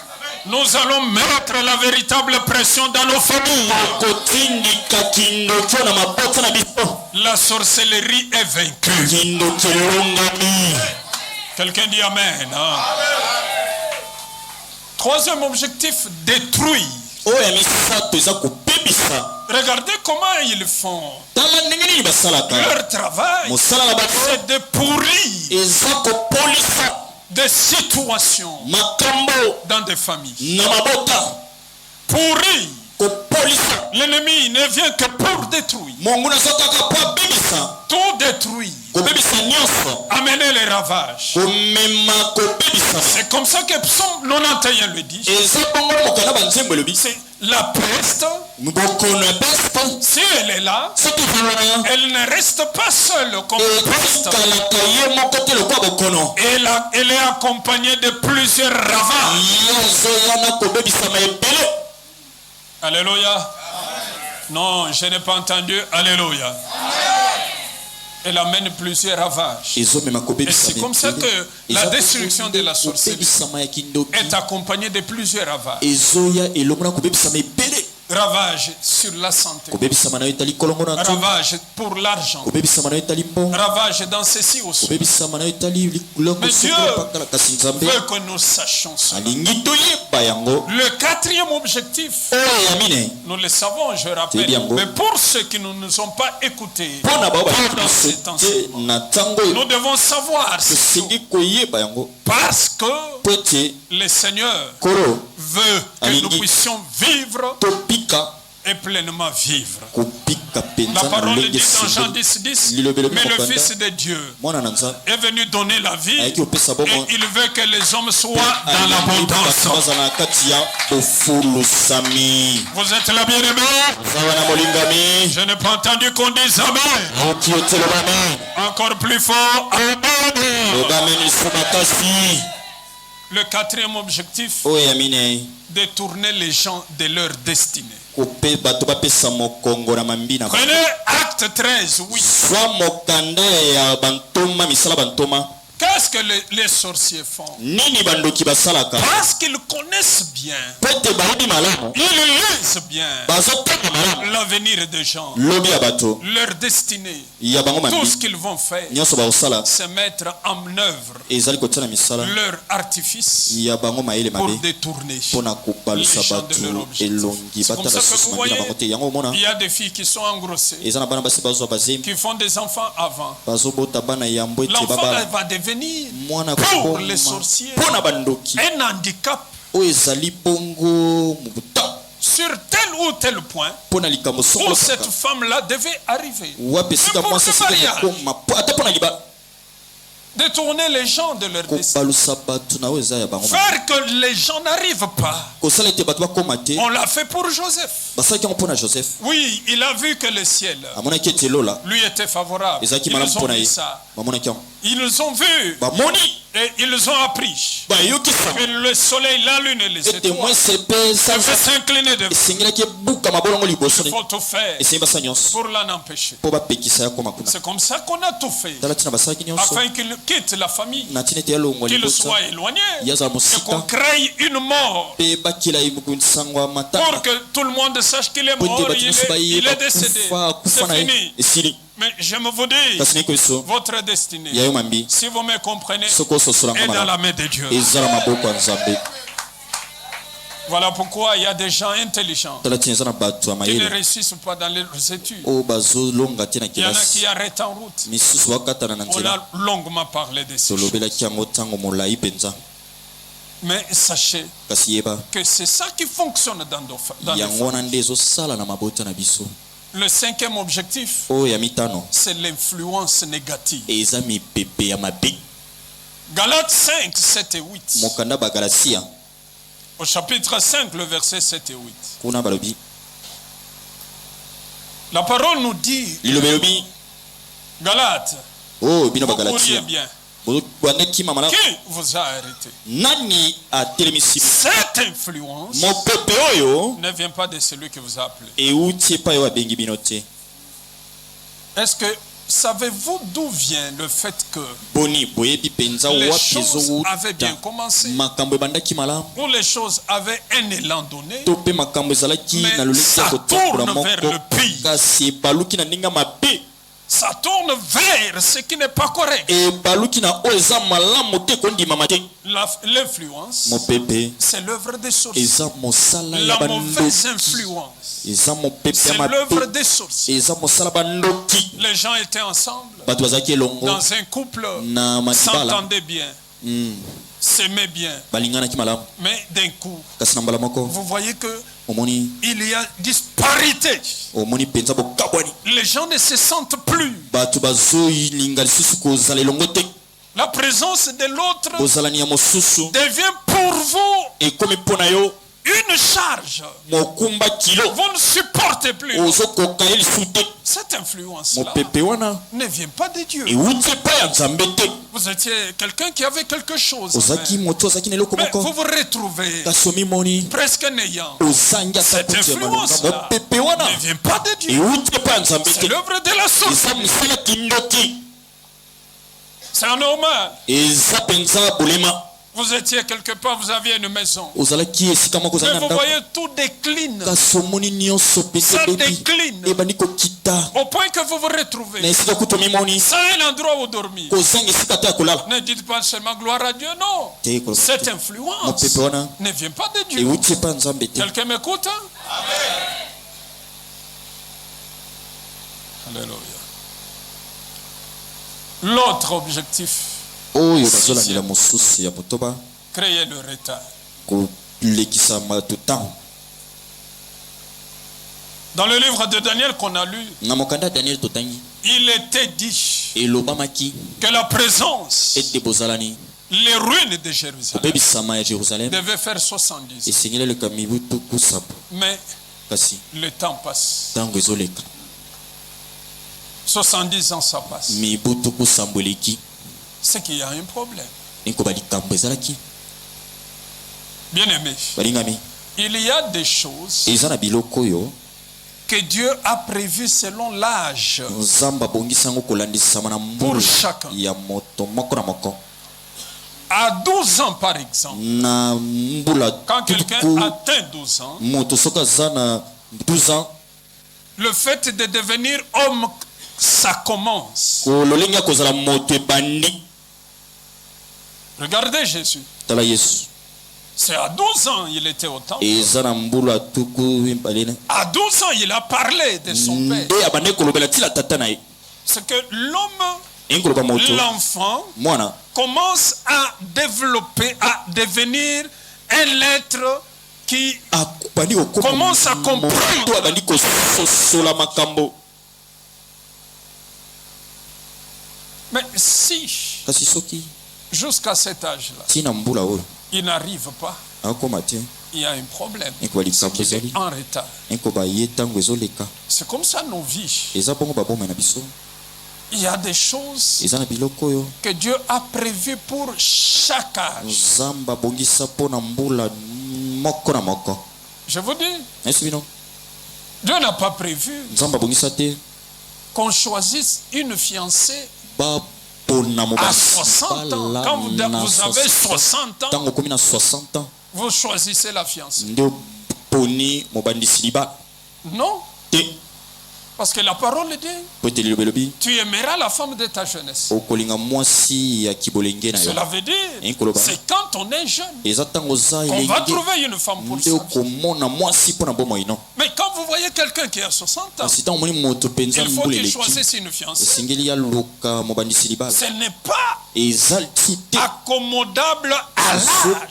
Nous allons mettre la véritable pression dans nos familles. kotindika kindoki oyo na mabota na biso. La sorcellerie est vaincue. kindoki elongami. Quelqu'un dit Amen. Hein? Troisième objectif, détruire. oyo ya misato eza kobebisa. Regardez comment ils font. tala ndenge nini basalaka Leur travail, mosala na bango c'est de pourrir eza kopolisa des situations makambo dans des familles. na mabota. Pourrir. kopolisa L'ennemi ne vient que pour détruire. monguna aza kaka po abebisa. Tout détruire. amener les ravages. C'est comme ça que Psaume 91 le dit. C'est la peste. Si elle est là, elle ne reste pas seule comme peste. Elle est accompagnée de plusieurs ravages. Alléluia. Non, je n'ai pas entendu. Alléluia. Elle amène plusieurs ravages. Et c'est comme ça que la destruction de la sorcellerie est accompagnée de plusieurs ravages. Ravages sur la santé. Ravages pour l'argent. Ravages dans ceci aussi. Mais Dieu veut que nous sachions cela. Le quatrième objectif, nous le savons, je rappelle, mais pour ceux qui ne nous ont pas écoutés dans ces temps-ci, nous devons savoir ceci. Parce que le Seigneur veut que nous puissions vivre et pleinement vivre. La parole dit dans Jean 10:10, mais le Fils de Dieu est venu donner la vie et il veut que les hommes soient dans l'abondance. Vous êtes là, bien-aimés? Je n'ai pas entendu qu'on dise Amen. Encore plus fort, Amen. Le quatrième objectif, détourner les gens de leur destinée. Prenez Acte 13, oui. Qu'est-ce que les sorciers font? Parce qu'ils connaissent bien, ils lisent bien l'avenir des gens, leur destinée. Tout ce qu'ils vont faire, c'est mettre en œuvre leur artifice pour détourner les gens de leur objectif. C'est comme ça que vous voyez, il y a des filles qui sont engrossées, qui font des enfants avant. L'enfant va devenir pour les sorciers un handicap sur tel ou tel point où cette femme-là devait arriver. Détourner les gens de leur destinée. Faire que les gens n'arrivent pas. On l'a fait pour Joseph. Oui, il a vu que le ciel lui était favorable. Ils ont vu ça. Ils ont vu et ils ont appris que le soleil, la lune et les étoiles devaient s'incliner devant. Il faut tout faire pour l'en empêcher. C'est comme ça qu'on a tout fait afin qu'il quitte la famille, qu'il soit éloigné et qu'on crée une mort pour que tout le monde sache qu'il est mort, il est décédé. C'est fini. Mais je me vous dis, votre destinée, si vous me comprenez, est dans la main de Dieu. Voilà pourquoi il y a des gens intelligents qui ne réussissent pas dans leurs études. Il y en a qui arrêtent en route. On a longuement parlé de ces choses. Mais sachez que c'est ça qui fonctionne dans les familles. Le cinquième objectif, c'est l'influence négative. Galates 5, 7 et 8. Au chapitre 5, le verset 7 et 8. La parole nous dit, Galates, vous courriez bien. Qui vous a arrêté? Cette influence ne vient pas de celui qui vous a appelé. Est-ce que savez-vous d'où vient le fait que les choses avaient bien commencé, où les choses avaient un élan donné, mais ça tourne vers le pire? Ça tourne vers ce qui n'est pas correct. L'influence, c'est l'œuvre des sorciers. La mauvaise influence, c'est l'œuvre des sorciers. Les gens étaient ensemble dans un couple, s'entendaient bien, s'aimaient bien. Mais d'un coup, vous voyez que omoni il y a disparité. omoni penza bokabwani Les gens ne se sentent plus. bato bazoyilinga lisusu kozala elongo te La présence de l'autre bozalani ya mosusu devient pour vous ekomi mpo na yo une charge. mokumba kilo Vous ne supportez plus. ozokoka ye lisu te Cette influence-là mopepe wana ne vient pas de Dieu. ewuti epai ya nzambe te Vous étiez quelqu'un qui avait quelque chose. ozalaki moto ozalaki na eloko Mais vous moko vous retrouvez kasi omimoni presque néant. ozangi ata Cette kuti ya malonga influence-là mopepe wana ne vient pas de Dieu. ewuti epai ya nzambe C'est te l'œuvre de la eza sorcellerie. mosala kindoki C'est anormal. eza mpenza bolema Vous étiez quelque part, vous aviez une maison. ozalaki esika moko Mais ozali na vous ndako voyez, tout décline. kasi omoni nyonso pese Ça bebi décline. ebandi kokita Au point que vous vous na retrouvez esika kutu omimoni sans un endroit où dormir. kozanga esika te ya kolala Ne dites pas seulement gloire à Dieu, non. te koloba Cette influence mopepe wana ne vient pas de Dieu. ewuti epai ya nzambe te Quelqu'un m'écoute? Alléluia. L'autre objectif, oyo bazolandela mosusu ya motoba créer le retard. kolekisa bato ntango Dans le livre de Daniel qu'on a lu, na mokanda ya daniel totangi il était dit elobamaki que la présence, ete bozalani les ruines de Jérusalem kobebisama ya jerusalem devaient faire 70 ans. esengeli eleka mibu tuku sapo Mais kasi le temps passe. ntango ezoleka 70 ans, ça passe. mibu tuku sambo eleki C'est qu'il y a un problème. nikoba likambo ezalaki Bien aimé, balingami il y a des choses eza na biloko oyo que Dieu a prévues selon l'âge. nzambe abongisi yango kolandisama na mbula chacun. ya moto moko na moko À 12 ans, par exemple, na mbula quand quelqu'un tuku atteint 12 ans, moto soki aza na 12 ans le fait de devenir homme, ça commence. lolenge ya kozala moto ebandi Regardez Jésus. tala yesu C'est à 12 ans il était au temple. eza na mbula tuku mibale ne À 12 ans, il a parlé de son père. nde abandi kolobela tila tata na ye C'est que l'homme, engi koloba moto l'enfant, mwana commence à développer, à devenir un être qui abandi kokoma commence à comprendre. moto abandi kososola makambo Mais si, kasi soki jusqu'à cet âge-là, ntina mbula oyo il n'arrive pas, akoma te il y a un problème. ekoba C'est likambo qu'il est ezali en retard. ekoba ye ntango ezoleka C'est comme ça nos vies. eza bongo baboma na biso Il y a des choses eza na biloko oyo que Dieu a prévues pour chaque âge. nzambe abongisa mpo na mbula moko na moko Je vous dis, nayesi bino Dieu n'a pas prévu nzambe abongisa te qu'on choisisse une fiancée bapona à 60 ans. Quand vous avez 60 ans, ntango okomi na 60 ans vous choisissez la fiancée. nde oponi mobandisi liba Non, te parce que la parole dit, po ete liloba elobi tu aimeras la femme de ta jeunesse. okolinga mwasi ya kibolenge na yo Cela veut dire, Inkoloba. c'est quand on est jeune eza ntango oza qu'on va elenge trouver une femme pour nde sa vie. okomona mwasi mpo na bomoi no Mais quand vous voyez quelqu'un qui a 60 ans, kasi ntango omoni moto mpenza il faut mbula qu'il eleki choisisse une fiancée. esengeli yaluka mobandisi libala Ce n'est pas eza ti te accommodable à l'âge.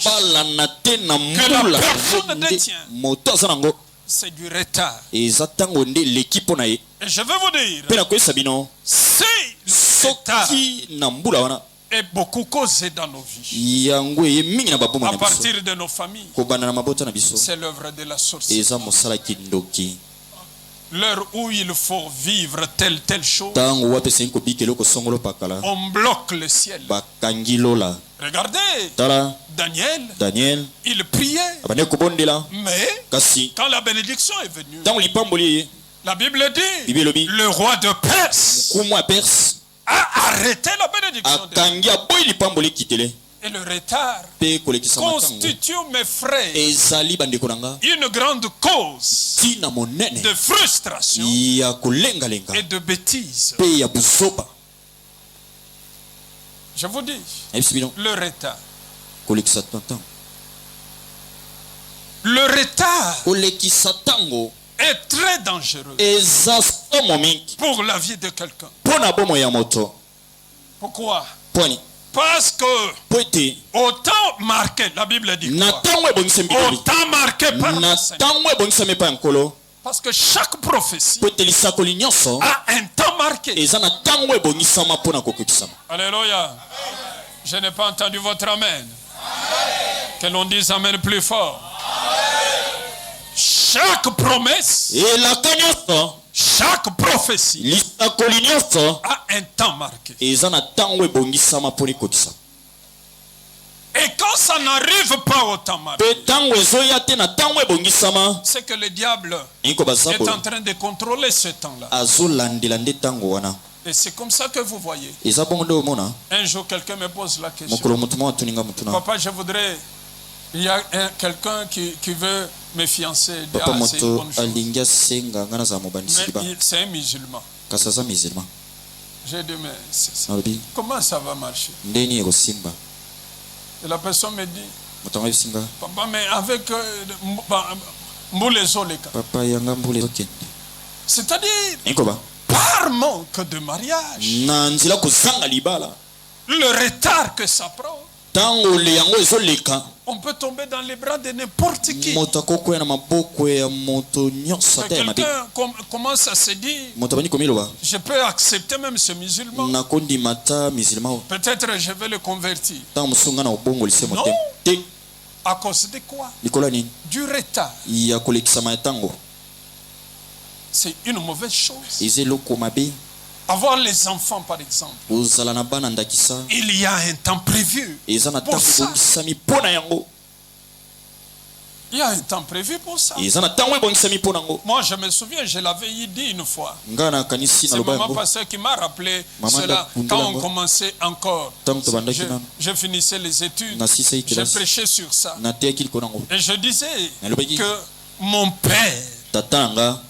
azobalana te na Que la mbula personne nde détient. moto aza nango C'est du retard. eza ntango nde eleki mpo na ye Et je vais vous dire, mpe nakoyesa bino si le retard soki na mbula wana est beaucoup causé dans nos vies, yango eye mingi na baboma à na biso partir de nos familles, kobanda na mabota na biso c'est l'œuvre de la sorcellerie. eza mosala kindoki L'heure où il faut vivre telle chose, ntango wapi esengi kobikela okosongolo pakala on bloque le ciel. bakangi lola Regardez, tala Daniel, daniel il priait, abandi kobondela mais kasi quand la bénédiction est venue, ntango lipamboli ye la Bible dit, bibi elobi le roi de Perse kumu ya perse a arrêté la bénédiction de Dieu. akangi aboyi lipamboli ekitele Et le retard mpe kolekisa matango constitue, mes frères, ezali bandeko na nga une grande cause ntina monene de frustration ya kolengalenga et de bêtises. mpe ya buzoba Je vous dis, nayebisi bino le retard. kolekisa ntango Le retard kolekisa ntango est très dangereux eza somo mingi pour la vie de quelqu'un. mpo na bomo ya moto Pourquoi? pwani Parce que po ete au temps marqué, la Bible dit na quoi? ntango ebongisami Au Bible, temps marqué par na le Seigneur. ntango ebongisami epai ya nkolo, Parce que chaque prophétie po ete lisakoli nyonso a un temps marqué. eza na ntango ebongisama mpo na kokokisama. Alléluia. Je n'ai pas entendu votre amen. Que l'on dise amen plus fort. Chaque promesse, elaka nyonso, chaque prophétie lisakoli nyonso a un temps marqué. eza na ntango ebongisama mpo na ekokisama. Et quand ça n'arrive pas au temps marqué, mpe ntango ezoya te na ntango ebongisama, c'est que le diable eyiko est bazabo en train de contrôler ce temps-là. azolandela nde ntango wana. Et c'est comme ça que vous voyez. eza bongo nde omona Un jour, quelqu'un me pose la question. mokolo moto moko atuninga motuna, Papa, je voudrais... Il y a quelqu'un qui veut me fiancer. Il dit, papa ah, c'est une moto bonne chose. alingi asenga nga nazala mobandisi liba, Mais c'est un musulman. kasi aza musulman. J'ai dit, mais nalobi comment ça va marcher? ndeni ekosimba, Et la personne me dit, moto yango esimba, papa, mais avec Mboule Zoleka. papa yanga mbula ezokende. C'est-à-dire, eyikoba par manque de mariage, na nzela kozanga libala, le retard que ça prend, ntango le yango ezoleka, on peut tomber dans les bras de n'importe qui. moto akokwea na maboko ya moto nyonso ata ya mabe. Quelqu'un commence à se dire, moto abandi komiloba je peux accepter même ce musulman. nakondima ata musulman oyo, Peut-être je vais le convertir. ntango mosusu nga na obongolisa Non. motema te. À cause de quoi? likolo ya nini? Du retard. ya kolekisama ya ntango, C'est une mauvaise chose. eza eloko mabe. Avoir les enfants, par exemple. kozala na bana ndakisa, Il y a un temps prévu. eza na Pour ntango ça. ebongisami mpo na yango, Il y a un temps prévu pour ça. eza na ntango ebongisami mpo na yango. Moi, je me souviens, je l'avais dit une fois. nga nakanisi C'est naloba maman yango pasteur qui m'a rappelé Maman cela Dakunda quand on Lango. commençait encore. Ntango tobandaki nano, Je finissais les études. nasisai Je kelasi, prêchais sur ça. nateyaki likolo nango. Et je disais Nalobaki. que mon père, tata nanga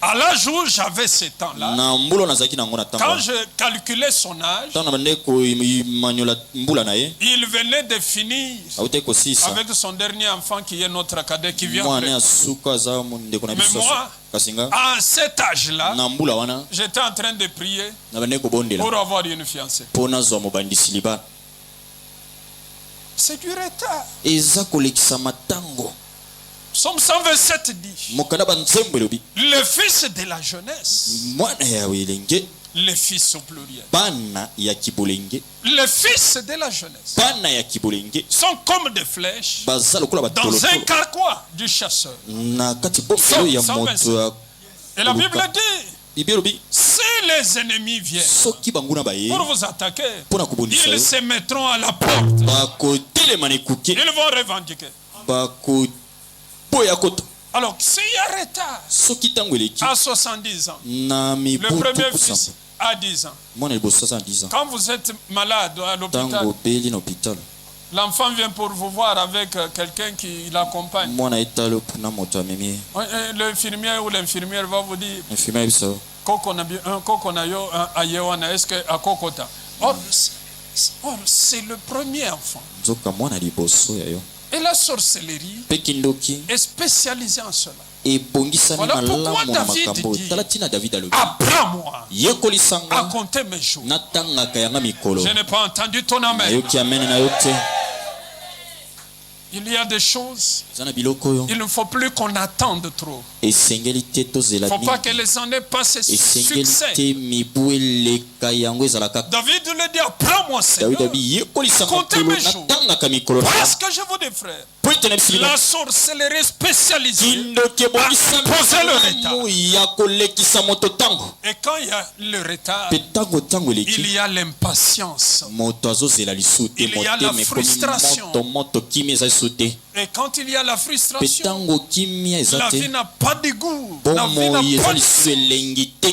à l'âge où j'avais ce temps-là, na mbula nazalaki nango na quand ntango, je calculais son âge, ntango na bande komanyola mbula na ye, il venait de finir autaki kosisa avec son dernier enfant qui est notre cadet qui vient. mwana ya après. suka aza ndeko na Mais biso. moi, kasi nga à cet âge-là, na mbula wana j'étais en train de prier na bande kobondela pour avoir une fiancée. mpo nazwa mobandisi libala. C'est du retard. eza kolekisama ntango. Psaume 127 dit, mokanda banzembo elobi le fils de la jeunesse, mwana ya elenge, les fils au pluriel, bana ya kibolenge, les fils de la jeunesse bana ya kibolenge sont comme des flèches baza lokola dans un batolotolo carquois du chasseur. na kati bombelo ya moto ya Et la Bible dit, bibi elobi si les ennemis viennent soki banguna baye pour vous attaquer, mpo na kobundisa ils yo, se mettront à la porte. bakotelema na ekuke, Ils vont revendiquer. bakoboya kota. Alors, s'il y a retard soki ntango eleki à 70 ans, na le mibu premier tuku fils sambo, à 10 ans, mwana liboso aza na 10 ans, quand vous êtes malade à l'hôpital, ntango obeli na hôpital, l'enfant vient pour vous voir avec quelqu'un qui l'accompagne. mwana etala na moto amemi ye, L'infirmière ou l'infirmière va vous dire, infirmière ayebiso Koko na yo ayewana, est-ce que à kokota? Or, c'est le premier enfant. nzoka mwana liboso ya yo. Et la sorcellerie mpe kindoki est spécialisée en cela. ebongisami Voilà pourquoi malamu na David makambo. dit, tala ntina david alobi Apprends-moi yekolisa à nga compter mes jours. natangaka yanga mikolo. Je n'ai pas entendu ton amen. nayoki amene na yo te. Il y a des choses, eza na biloko oyo il ne faut plus qu'on attende trop. esengeli te tozela Il ne faut pas que mingi, les années passent et esengeli succèdent. te mibu eleka yango ezala kaka. David le dit, apprends-moi david Seigneur. abi yekolisa Comptez mikolo mes jours. natangaka mikolo na Parce que je vous dis frère, po ete na biso la sorcellerie spécialisée. kindoki ebongisa Poser le malamu ya kolekisa moto ntango. Et quand il y a le retard, mpe ntango il eleki y a l'impatience. moto azozela lisu te, Il y a la motema ekomi frustration. moto kimia eza lisu te. Et quand il y a la mpe frustration, ntango kimia eza la te, vie n'a pas de goût. La vie bomoi n'a eza pas de... lisu elengi te.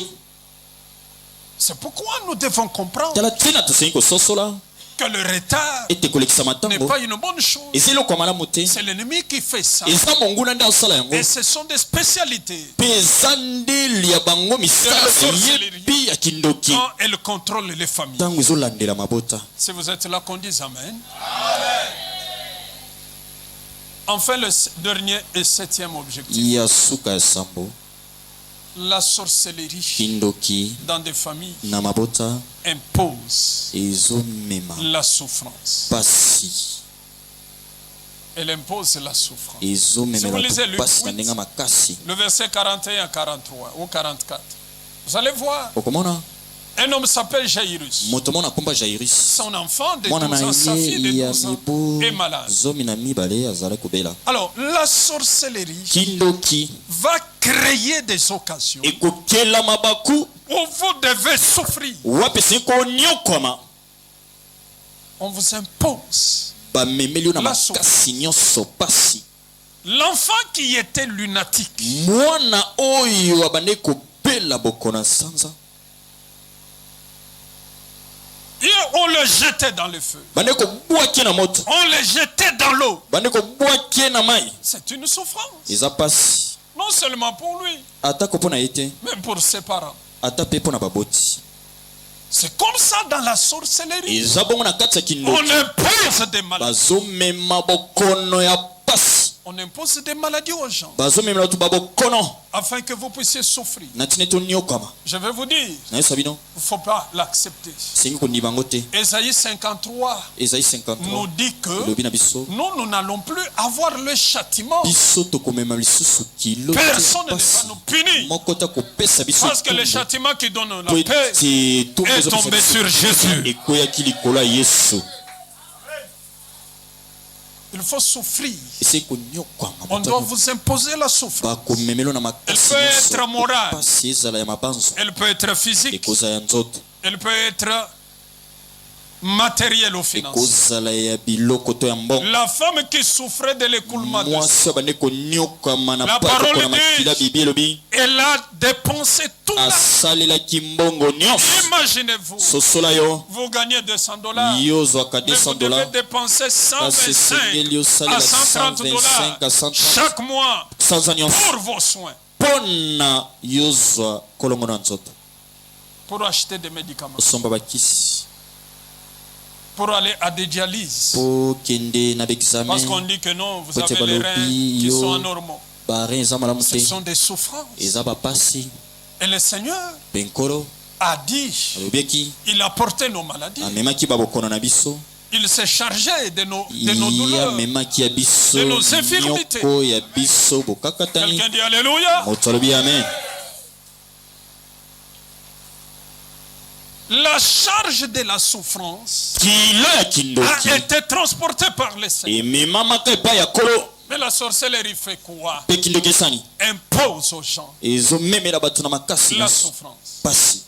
C'est pourquoi nous devons comprendre tala ntina tosengi kososola que le retard ete kolekisama n'est ntango pas une bonne chose. eza eloko ya malamu te, C'est l'ennemi qui fait ça. eza monguna nde asala yango, Et ce sont des spécialités. mpe eza ndeli ya bango misala eyebi ya kindoki Quand elle contrôle les familles. ntango ezolandela mabota. Si vous êtes là, qu'on dise Amen. Enfin, le dernier et septième objectif. ya suka ya sambo La sorcellerie kindoki dans des familles na mabota impose ezomema la souffrance. pasi Elle impose la souffrance. ezomemela Si vous lisez Luc pasi na 8, ndenge makasi le verset 41 à 43 ou 44, vous allez voir, okomona un homme s'appelle Jairus. moto mona komba Jairus Son enfant de mwana 12 na ans, sa fille de ye ya 12 ans mibu est malade. zomi na mibale azala kobela Alors, la sorcellerie kindoki va créer des occasions ekokela mabaku où vous devez souffrir. wapesi konyokwama On vous impose. bamemeli yo na La makasi nyonso pasi L'enfant qui était lunatique, mwana oyo abande kobela bokona sanza et on le jetait dans le feu. bande kobwaki na moto On le jetait dans l'eau. bande kobwaki na mai C'est une souffrance. eza pasi Non seulement pour lui, atako mpo na ye te mais pour ses parents. ata mpe mpo na baboti C'est comme ça dans la sorcellerie. eza bongo na kati ya On kindoki impose des maladies. bazomema bokono ya pasi On impose des maladies aux gens bazomemela bato babokono afin que vous puissiez souffrir. na ntina ete onyokama Je vais vous dire, nayesa bino il ne faut pas l'accepter. sengi kondima yango te Ésaïe 53 ezali nous 53 dit que elobi na biso nous n'allons plus avoir le châtiment. biso tokomema lisusu kilo te ya Personne ne va pasi nous punir. moko te akopesa biso Parce que le etumbu. châtiment qui donne la Po paix ete etumbu est ezopesa tombé biso sur Jésus. ekweyaki likolo ya yesu Il faut souffrir. esili konyokwama On doit vous imposer la souffrance. bakomemelo na Elle makasi peut être nyonso morale. pasi ezala ya mabanzo Elle peut être physique. ekozala ya nzoto Elle peut être matérielle ou financière. ekozala ya biloko to ya mbongo La femme qui souffrait de l'écoulement de sang, mwasi abande konyokwama na La patoko parole na makila dit- bibi elobi elle a dépensé tout l'argent. asalelaki mbongo nyonso Imaginez-vous, sosola yo vous gagnez $200. yo ozwaka Mais vous 200 devez dollars dépenser kasi 125 esengeli osalela à 130 125 à 130 chaque mois sanza nyonso pour vos soins, mpo na yozwa kolongo na nzoto pour acheter des médicaments, osomba bakisi pour aller à des dialyses. mpo kende na Parce qu'on baexamen dit que non, vous Pote avez les reins balobi, qui yo. sont anormaux. barin eza malamu Ce te sont des souffrances. eza bapasi Et le Seigneur mpe nkolo a dit, alobiaki il a porté nos maladies. amemaki babokono na biso Il s'est chargé de nos ye douleurs. amemaki ya biso De nos infirmités. nyoko ya biso bokakatani Quelqu'un dit Alléluia. moto alobi amen La charge de la souffrance kilo ya kindoki a été transportée par le Seigneur. ememamaka epai ya kolo Mais la sorcellerie fait quoi? mpe kindoki esani Impose aux gens ezomemela bato na makasi la nyonso souffrance. pasi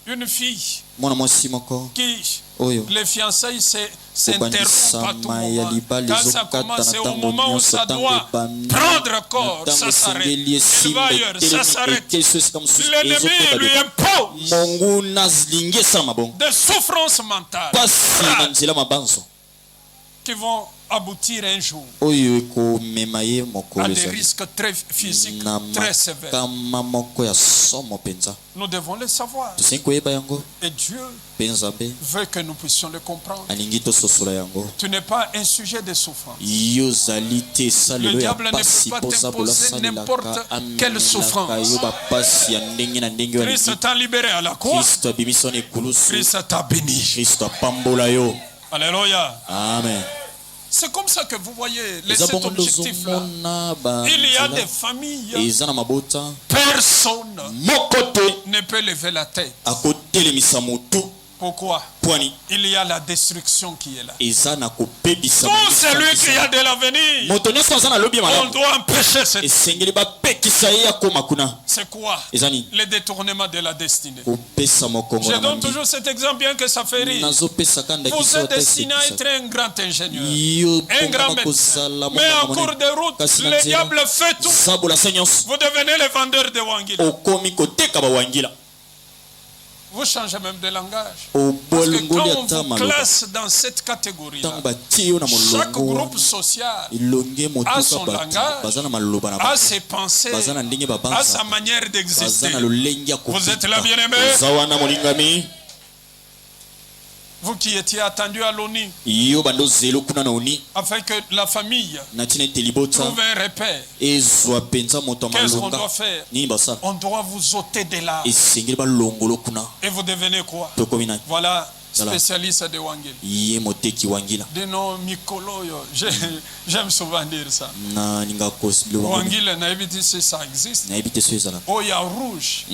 Une fille mwana mwasi moko qui, oyo les fiançailles s'interrompent à tout kobandisama ya moment. libala Quand ça ezokata commence, na c'est au ntango moment où nyonso ça ntango doit ebandi prendre corps, na ça ntango s'arrête. esengeli Il va esimba ailleurs, ça etelemi s'arrête. ekei so esika mosusu L'ennemi ezokota lui de impose monguna alingi esala mabongo des souffrances mentales pasi na nzela mabanzo qui vont aboutir un jour oyo ekomema ye à mokolo des ezali risques très physiques, na très sévères. makama moko ya somo mpenza Nous devons le savoir. tosengi koyeba yango Et Dieu mpe nzambe veut que nous puissions le comprendre. alingi tososola yango Tu n'es pas un sujet de souffrance. yo ozali te Le esalelo ya diable ne pasi peut pas mpoza t'imposer n'importe bolasalelaka quelle souffrance. amelaka yo bapasi ya ndenge na ndenge oyo Christ alingi t'a libéré à la croix. kristo abimisi wana ekulusu Christ t'a béni. kristo apambola yo Alléluia. amen C'est comme ça que vous voyez eza cet bongo objectif-là. ndozomona Il y a des banzela familles, eza na mabota personne moko te ne peut lever la tête. akotelemisa motu Pourquoi? pwani Il y a la destruction qui est là. eza na kopebisa Tout celui qui a de l'avenir, moto nyonso aza na lobi ya on malamu doit empêcher cette. esengeli bapekisa ye akóma kuna C'est quoi? eza nini Le détournement de la destinée. kopesa mokongo Je na donne mandi toujours cet exemple bien que ça fait rire. nazopesaka Vous ndakiso êtes destiné à être un grand ingénieur, yo un grand pongama médecin. kozala Mais en mwana cours monene de route, kasi na le nzela diable fait tout. sabola se nyonso Vous devenez le vendeur de Wangila. okomi koteka bawangila Vous changez même de langage. Parce que obolongoli quand on ata vous maloba classe dans cette catégorie-là, ntango batie yo na chaque molongo groupe social elonge a son motuka bato langage, baza na maloba na a bango ses pensées, baza na ndenge a sa babanza manière baza d'exister. na lolenge ya Vous êtes là, kopita bien-aimé? oza wana molingami Vous qui étiez attendu à l'ONU, yo bando zelo kuna na oni afin que la famille na tina telibota trouve un repère. ezwa penza moto Qu'est-ce qu'on malonga doit faire? ni basa On doit vous ôter de là. esengeli ba longolo kuna Et vous devenez quoi? to komina Voilà, spécialiste de Wangil. ye moteki wangila De nom Mikolo, j'aime souvent dire ça. na ninga kosbilo Wangil, ça existe. na ebite so ezala Oh, il y a rouge,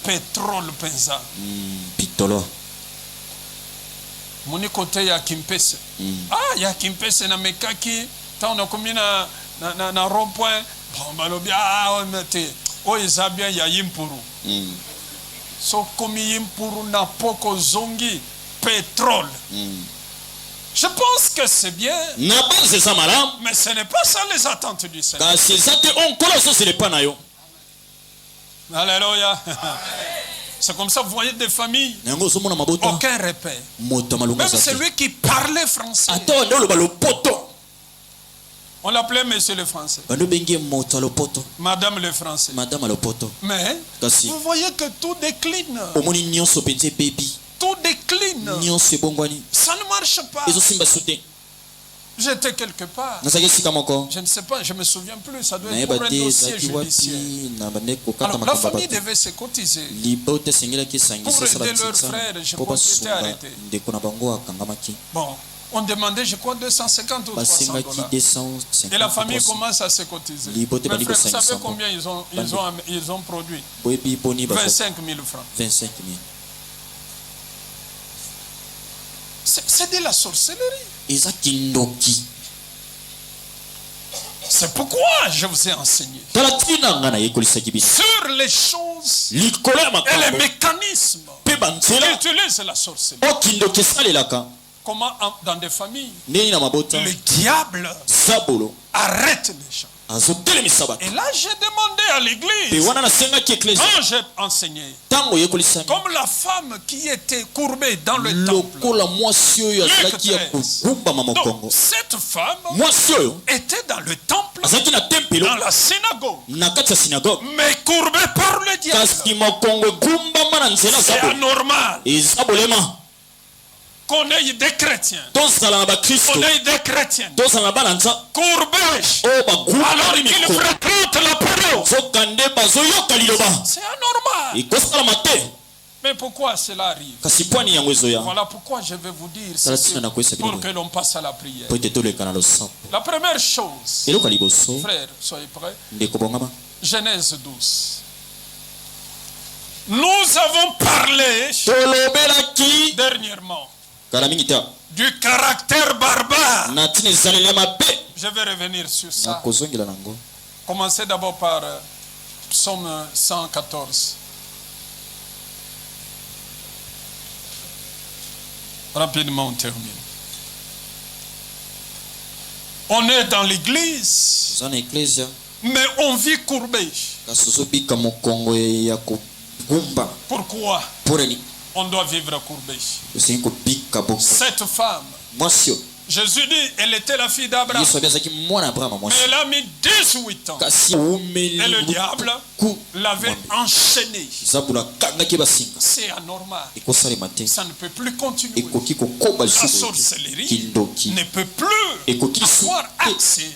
pétrole, penza. pitolo Moni côté ya Kimpese. Ah, ya Kimpese na mekaki. Tant on a commis na rond-point. Bon, malobi, ah, on mette. Oh, ils ont bien ya yimpuru. So komi yimpuru na poko zongi. Pétrole. Je pense que c'est bien. na base za malam Mais ce n'est pas ça les attentes du Seigneur. kasi ezate onkolo so c'est pas na yo Alléluia. C'est comme ça, vous voyez des familles. nango so mona mabota Aucun repère. moto malonga Même zate celui qui parlait français. ata ndo lo balopoto On l'appelait monsieur le français. bando bengi moto lopoto Madame le français. madame lopoto Mais kasi vous voyez que tout décline. omoni nyonso penze bebi Tout décline. nyonso ebongwani Ça ne marche pas. ezosimba soute J'étais quelque part. nazaki esika moko Je ne sais pas, je ne me souviens plus. Ça doit être nayeba pour un te dossier ezalaki judiciaire. wapi na bande kokata Alors, la makambo famille ya bato devait se cotiser. libota esengelaki Pour esangisa esala aider leurs kitisa frères, je mpo pense qu'ils étaient basunga arrêtés. ndeko na bango akangamaki Bon, on demandait, je crois, 250 ou 300 basengaki dollars. 250 Et la famille commence à se cotiser. Libote Mes bali frères, vous savez 500. combien ils ont produit? boyebi poni 25 000 francs. 25 000 C'est de la sorcellerie. eza kindoki C'est pourquoi je vous ai enseigné tala ntina nga nayekolisaki biso sur les choses likolo ya et les makambo mécanismes mpe qui banzela utilisent la sorcellerie. o kindoki esalelaka Comment dans des familles, ndeni na mabota le diable zabolo arrête les gens. azotelemisa bato Et là, j'ai demandé à mpe l'église, wana nasengaki eklesi quand j'ai enseigné, ntango oyekolisami comme la femme qui était courbée dans le temple. lokola mwasi oyo azalaki ya kogumbama mokongo Donc, cette femme mwasi oyo était dans le temple, azalaki na tempelo dans la synagogue, na kati ya synagogue mais courbée par le diable. kasi mokongo egumbama na nzela C'est za anormal eza bolema qu'on ait des chrétiens, tozala na bakristo qu'on ait des chrétiennes tozala na bana nza courbés oyo alors bagumbami qu'ils mikolo fréquentent la parole. nzokande bazoyoka liloba C'est anormal. ekosalama te Mais pourquoi cela arrive? kasi pwani yango ezoya Voilà pourquoi je vais vous dire Tala ceci tina na koyesa pour biloko. que l'on passe à la prière. po ete toleka na losambo La première chose, eloko ya liboso frères, soyez prêts. ndeko bongama Genèse 12. Nous avons parlé tolobelaki dernièrement kala mingi te du caractère barbare. na ntina ezaleli ya mabe Je vais revenir sur na ça. kozongela nango Commencez d'abord par Psaume 114. Rapidement, on termine. On est dans l'église, oza na eklesia mais on vit courbé. kasi ozobika mokongo ya kogumba Pourquoi mpo nini on doit vivre courbé? osengi kobika bongo Cette femme, mwasi oyo Jésus dit, elle était la fille d'Abraham, yesu abi azalaki mwana abrahama mais mwasi elle a mis 18 ans. kasi aumeli Et le diable luku l'avait enchaînée. zabula akangaki basinga C'est anormal. ekosalema te Ça ne peut plus continuer. ekoki kokoba La lisusu sorcellerie kindoki ne peut plus ekoki lisusu avoir te accès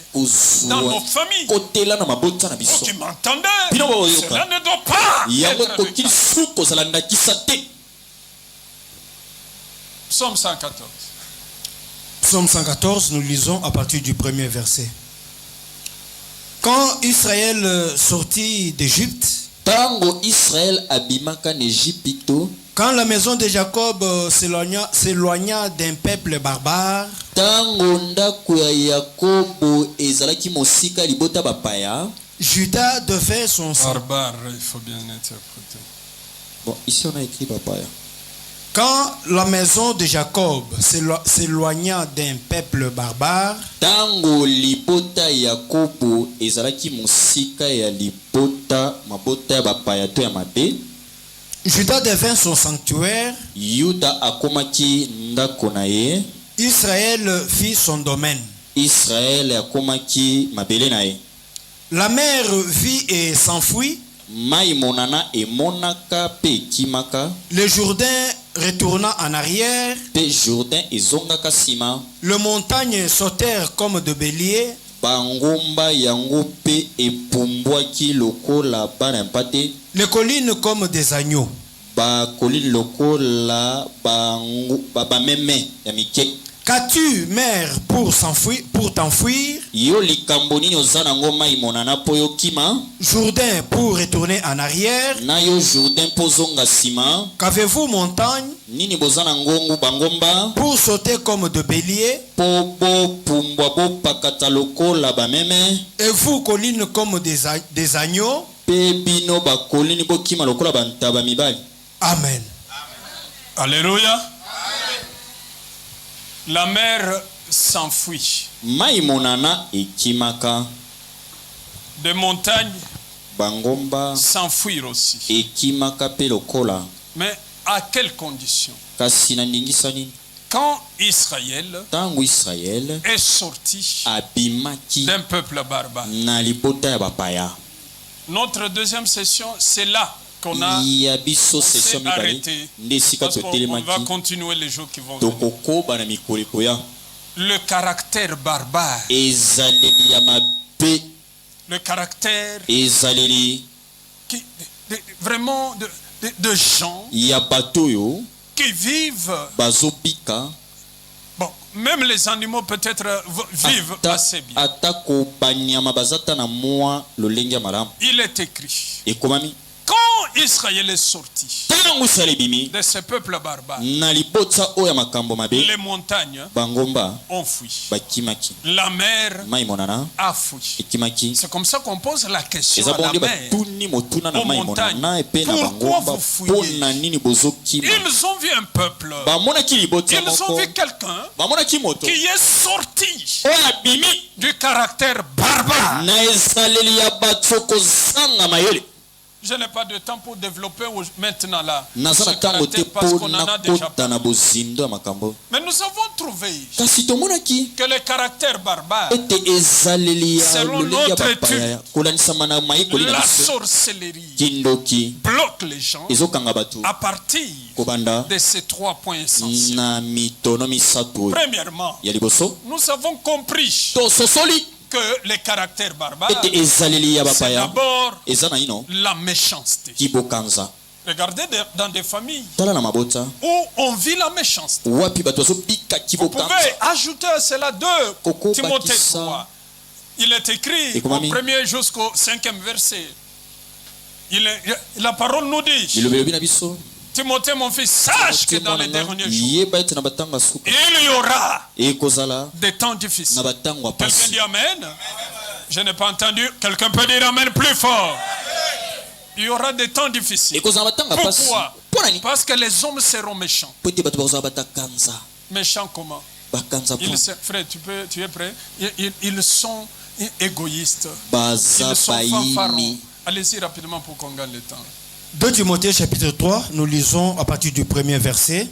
dans nos kozwa familles. kotela na mabota na Oh, biso tu m'entendais? Bino baoyoka. Cela ne doit pas yango être le ekoki cas. lisusu kozala ndakisa te Psaume 114. Psaume 114, nous lisons à partir du premier verset. Quand Israël sortit d'Égypte, ntango israel abimaka na ejipito quand la maison de Jacob s'éloigna d'un peuple barbare, ntango ndako ya yakobo ezalaki mosika libota bapaya Juda devait son sang. Barbare, il faut bien interpréter. bon ici on a écrit bapaya Quand la maison de Jacob s'éloigna d'un peuple barbare, ntango libota ya yakobo ezalaki mosika ya libota mabota ya bapaya to ya mabe Juda devint son sanctuaire, yuda akomaki ndako na ye Israël fit son domaine. israel akomaki mabele na ye La mer vit et s'enfuit, mai monana emonaka mpe ekimaka le Jourdain retourna en arrière, pe Jourdain ezongaka nsima, les montagnes sautèrent comme de béliers, bangomba yango pe epumbwaki lokola bana mpate, les collines comme des agneaux. bakolini lokola bameme ya mike. Qu'as-tu, mère, pour t'enfuir? Yo likambo nini oza nango mai monana po yo kima? Jourdain pour retourner en arrière. Na yo Jourdain po zonga nsima. Qu'avez-vous, montagne? Nini boza na ngongu bangomba? Pour sauter comme de béliers. Po bo pumbwa bo pakata lokola bameme. Et vous, collines comme des agneaux. Pe bino bakolini bo kima lokola bantaba mibali. Amen. Alléluia. La mer s'enfuit. Mai monana ekimaka. Des montagnes Bangomba s'enfuir aussi. ekimaka pe lokola. Mais à quelles conditions? Kasi na ndingisa nini? Quand Israël Tango Israël est sorti abimaki d'un peuple barbare. na libota ya bapaya. Notre deuxième session, c'est là qu'on a yabiso s'est session mibale arrêté. ndesika Parce qu'on va totelemaki continuer les jours qui vont venir. tokokoba na mikoleko ya Le caractère barbare, ezaleli ya mabe, le caractère ezaleli vraiment de gens ya bato oyo qui vivent. bazobika. Bon, même les animaux peut-être vivent assez bien. Atako banyama bazata na mwa lolenge ya malamu. Il est écrit. Ekomami Quand Israël est sorti tango Israeli bimi de ce peuple barbare, na libota oyo ya makambo mabe, les montagnes bangomba ont fui. bakimaki, La mer mai monana a fui. ekimaki. C'est comme ça qu'on pose la question Eza à la bonde mer. batuni motuna na Aux mai montagnes. monana epe na Pourquoi bangomba vous fuyez? pona nini bozokima. Ils ont vu un peuple. Bamonaki libota Ils ont moko, vu quelqu'un bamonaki moto qui est sorti oyo abimi du caractère barbare. na ezaleli ya bato kozanga mayele. Je n'ai pas de temps pour développer maintenant là naza ce na ntango te caractère parce mpo qu'on en a déjà nakota na parlé. bozindo ya makambo. Mais nous avons trouvé Kasi tomonaki que le caractère barbare, ete ezaleli ya Selon lolenge ya notre bapaya kolanisama na mayekoli na la biso sorcellerie kindoki bloque les gens ezokanga bato à partir kobanda de ces 3 points essentiels. na mitono misato oyo. Premièrement, Ya liboso nous avons compris tososoli que le caractère barbare, ete ezaleli ya c'est bapaya d'abord eza na ino la méchanceté. kibokanza. Regardez dans des familles tala na mabota où on vit la méchanceté. wapi bato bazobika Vous kibokanza. pouvez ajouter à cela 2 Koko Timothée bakisa. 3. Il est écrit Et comment au mis? 1er jusqu'au 5e verset. La parole nous dit, lilobelobi na biso Timothée mon fils, sache que dans les derniers jours, yeba ete na batango ya suka il y aura ekozala des temps na difficiles. batango ya Quelqu'un pasi. dit Amen. Je n'ai pas entendu. Quelqu'un peut dire Amen plus fort. Il y aura des temps difficiles. ekozala na batango ya pasi. Pourquoi? Mpo nani? Parce que les hommes seront méchants. Po ete bato bakozala batakanza Méchants comment? bakanza mpo Frère, tu es prêt? Ils sont égoïstes. baza Ils sont fanfarons. bayini. Allez-y rapidement pour qu'on gagne le temps. 2 Timothée chapitre 3, nous lisons à partir du premier verset.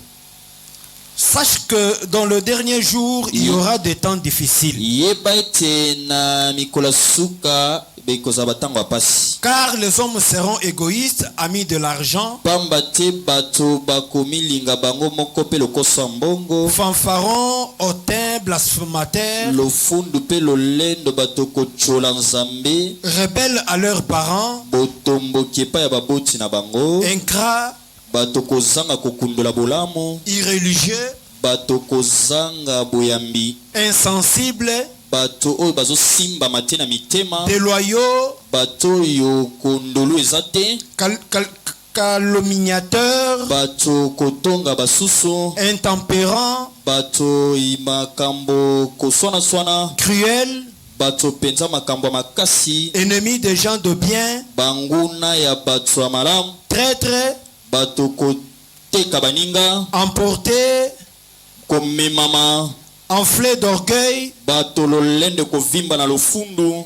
Sache que dans le dernier jour, il y aura des temps difficiles. yeba ete na mikolo ya suka bekozala batango ya pasi. Car les hommes seront égoïstes, amis de l'argent, pamba te bato bakomilinga bango moko mpe lokoso ya mbongo, fanfarons, hautains, blasphémateurs, lofundu mpe lolendo, bato kotiola nzambe, rebelles à leurs parents, botomboki epai ya baboti na bango, ingrats, bato kozanga kokundola bolamu, irréligieux, bato kozanga boyambi, insensibles, bato oyo bazosimbama te na mitema, déloyaux, bato oyo kondolo eza te, calomniateurs, bato kotonga basusu, intempérants, bato makambo koswana-swana, cruels, bato penza makambo ya makasi, ennemis des gens de bien, banguna ya bato ya malamu, traîtres, bato koteka baninga, emportés, komemama, enflés d'orgueil, bato lolende kovimba na lofundu,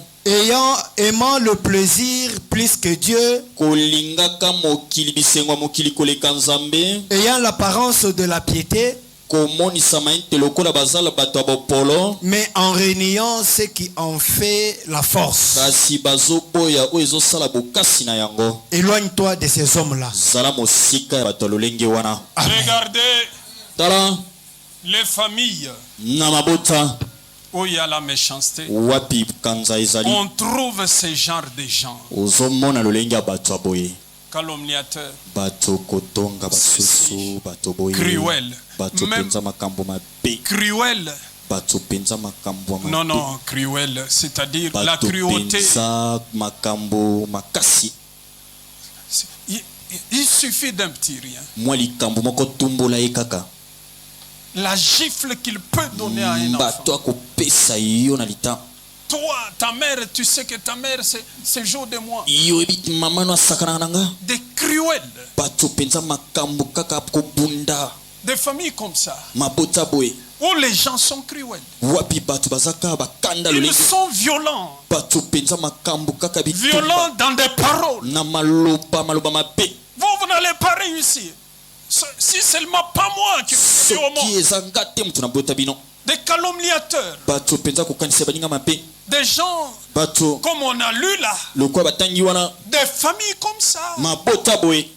aimant le plaisir plus que Dieu, kolingaka mokili bisengo ya mokili koleka nzambe, ayant l'apparence de la piété, komonisama ete lokola bazala bato ya bopolo mais en réuniant ce qui en fait la force. kasi bazoboya oyo ezosala bokasi na yango. Éloigne-toi de ces hommes-là. zala mosika ya bato ya lolenge wana. Regardez tala les familles na mabota où il y a la méchanceté. wapi kanza ezali On trouve ce genre de gens. ozomona lolenge ya bato ya boye. Calomniateurs, bato kotonga basusu bato boye cruels, bato même penza makambo mabe cruels. bato penza makambo mabe. Non, non, cruels, c'est-à-dire la bato cruauté. penza makambo makasi. Il suffit d'un petit rien. mwa likambo moko tumbola ye kaka La gifle qu'il peut donner à un enfant. bato akopesa yo na lita. Toi, ta mère, tu sais que ta mère, c'est jour de moi. yo ebiti mama no asakana nanga. Des cruels, bato penza makambo kaka kobunda des familles comme ça, mabota boye où les gens sont cruels. wapi bato bazaka bakanda Ils lolenge sont violents. bato penza makambo kaka bitumba Violents dans des paroles. na maloba mabe. Vous n'allez pas réussir. Si seulement pas moi qui suis au soki monde. eza nga te moto na bota bino. Des calomniateurs. bato penza kokanisa baninga mabe. Des gens, bato comme on a lu là, lokola batangi wana des familles comme ça. mabota boye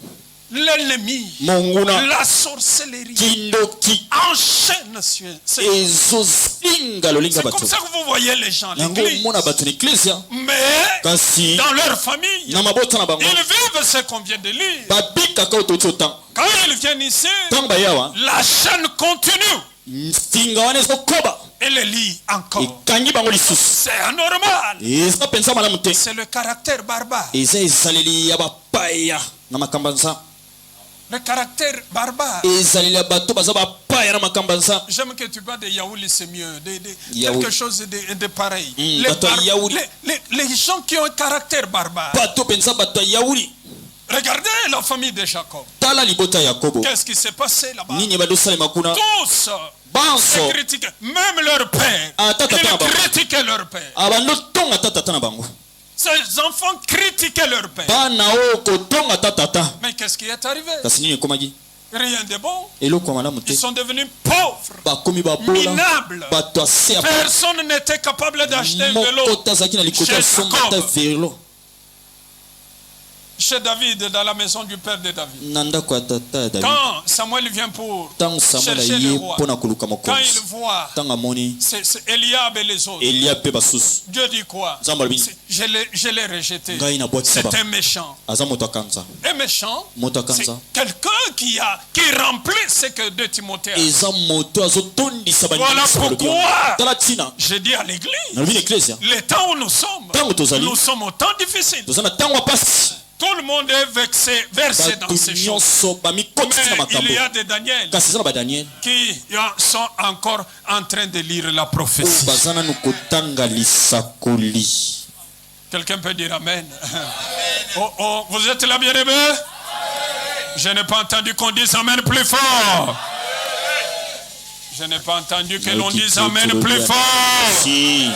L'ennemi, monguna la sorcellerie kindoki enchaîne sur. C'est ezozinga lolinga comme bato ça que vous voyez les gens, yango l'église. mona bato na eklezia Mais kasi dans leur famille, na mabota na bango ils vivent ce qu'on vient de lire. babikaka oyo touti otan Quand ils viennent ici, ntango bayawa la chaîne continue nsinga wana ezokoba et les lit encore. ekangi bango lisusu C'est anormal. eza mpenza malamu te. C'est le caractère barbare. eza ezaleli ya bapaya na makambo ya nza. Le caractère barbare. ezaleli ya bato baza bapaya na makambo ya nza. J'aime que tu parles de Yaouli, c'est mieux. Yaouli. Quelque chose de pareil. bato ya Yaouli. Les gens qui ont un caractère barbare. bato mpenza bato ya yauli. Regardez la famille de Jacob. tala libota ya yakobo Qu'est-ce qui s'est passé là-bas? nini badosalema kuna Tous banso les critiquaient. Même leur père. Ah, tata, Ils tata, critiquaient leur père. abando tonga tata na bango. Ces enfants critiquaient leur père. bana oyo kotonga tata. Mais qu'est-ce qui est arrivé? kasi nini ekomaki Rien de bon. eloko ya malamu te. Ils sont devenus pauvres, bakomi babola minables. bato ase ya Personne n'était capable d'acheter un moko vélo. te azalaki na likolo ya Chez somba Jacob. ata velo Chez David, dans la maison du père de David. na ndako ya tata ya David. Quand Samuel vient pour ntango samuel chercher aye le roi, mpo na koluka quand il mokonzi voit ntango amoni c'est Eliab et les autres, elia mpe basusu Dieu dit quoi? nzambe alobi Je l'ai rejeté. ngai nabwakisa C'est bango un méchant. aza moto akanza Un méchant, moto c'est akanza quelqu'un qui remplit ce que 2 Timothée a. eza moto azotondisa Voilà balobi pourquoi tala ntina je dis à l'église, nalobi na eklesia les temps où nous sommes, ntango tozali nous sommes au temps difficile. toza na ntango ya pasi Tout le monde est versé dans bato ces choses. nyonso bamikotisi na Mais makambo il y a des Daniel kasi eza na badaniel qui sont encore en train de lire la oyo prophétie. baza nanu kotanga lisakoli. Quelqu'un peut dire Amen. Oh, oh, vous êtes là, bien-aimés? Je n'ai pas entendu qu'on dise Amen plus fort. Je n'ai pas entendu que l'on dise Amen plus fort. si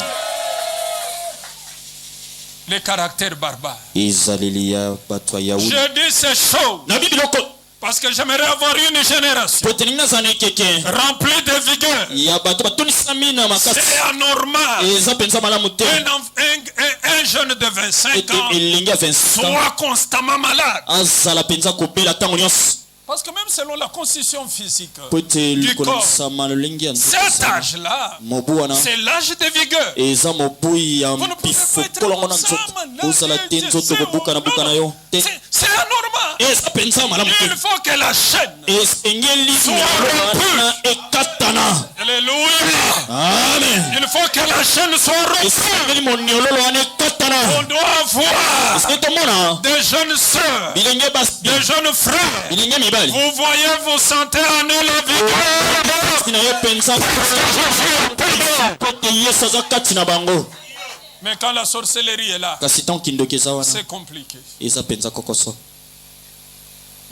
Les caractères barbares. ezaleli ya bato ya yauli Je dis ces choses nabi biloko parce que j'aimerais avoir une génération po teningi nazala na ekeke remplie de vigueur. ya bato batonisami na makasi C'est anormal. eza mpenza malamu te Un jeune de 25 ete ans elengi ya 20 soit constamment malade. azala mpenza kobela ntango nyonso Parce que même selon la constitution physique po ete du corps, likonisama lolenge ya cet âge-là, mobu wana c'est l'âge de vigueur. eza mobui ya Vous ne pouvez mpifo pas être kolongo na comme ça, nzoto man. ozala te nzoto kobuka na buka na yo te C'est anormal. eza mpenza malamu Il te faut que la chaîne. esengeli wana ekatana. Alléluia. Amen. Il faut que la chaîne soit rompue. esengeli moniololo wana ekatana. On doit avoir eske tomona des jeunes sœurs, bilenge basi des jeunes frères. bilenge mibali Vous voyez, vous sentez en eux la vigueur. na ye mpenza pote yesu aza kati na bango. Mais quand la sorcellerie est là, kasi ntango kindoki eza wana c'est compliqué. eza mpenza kokoso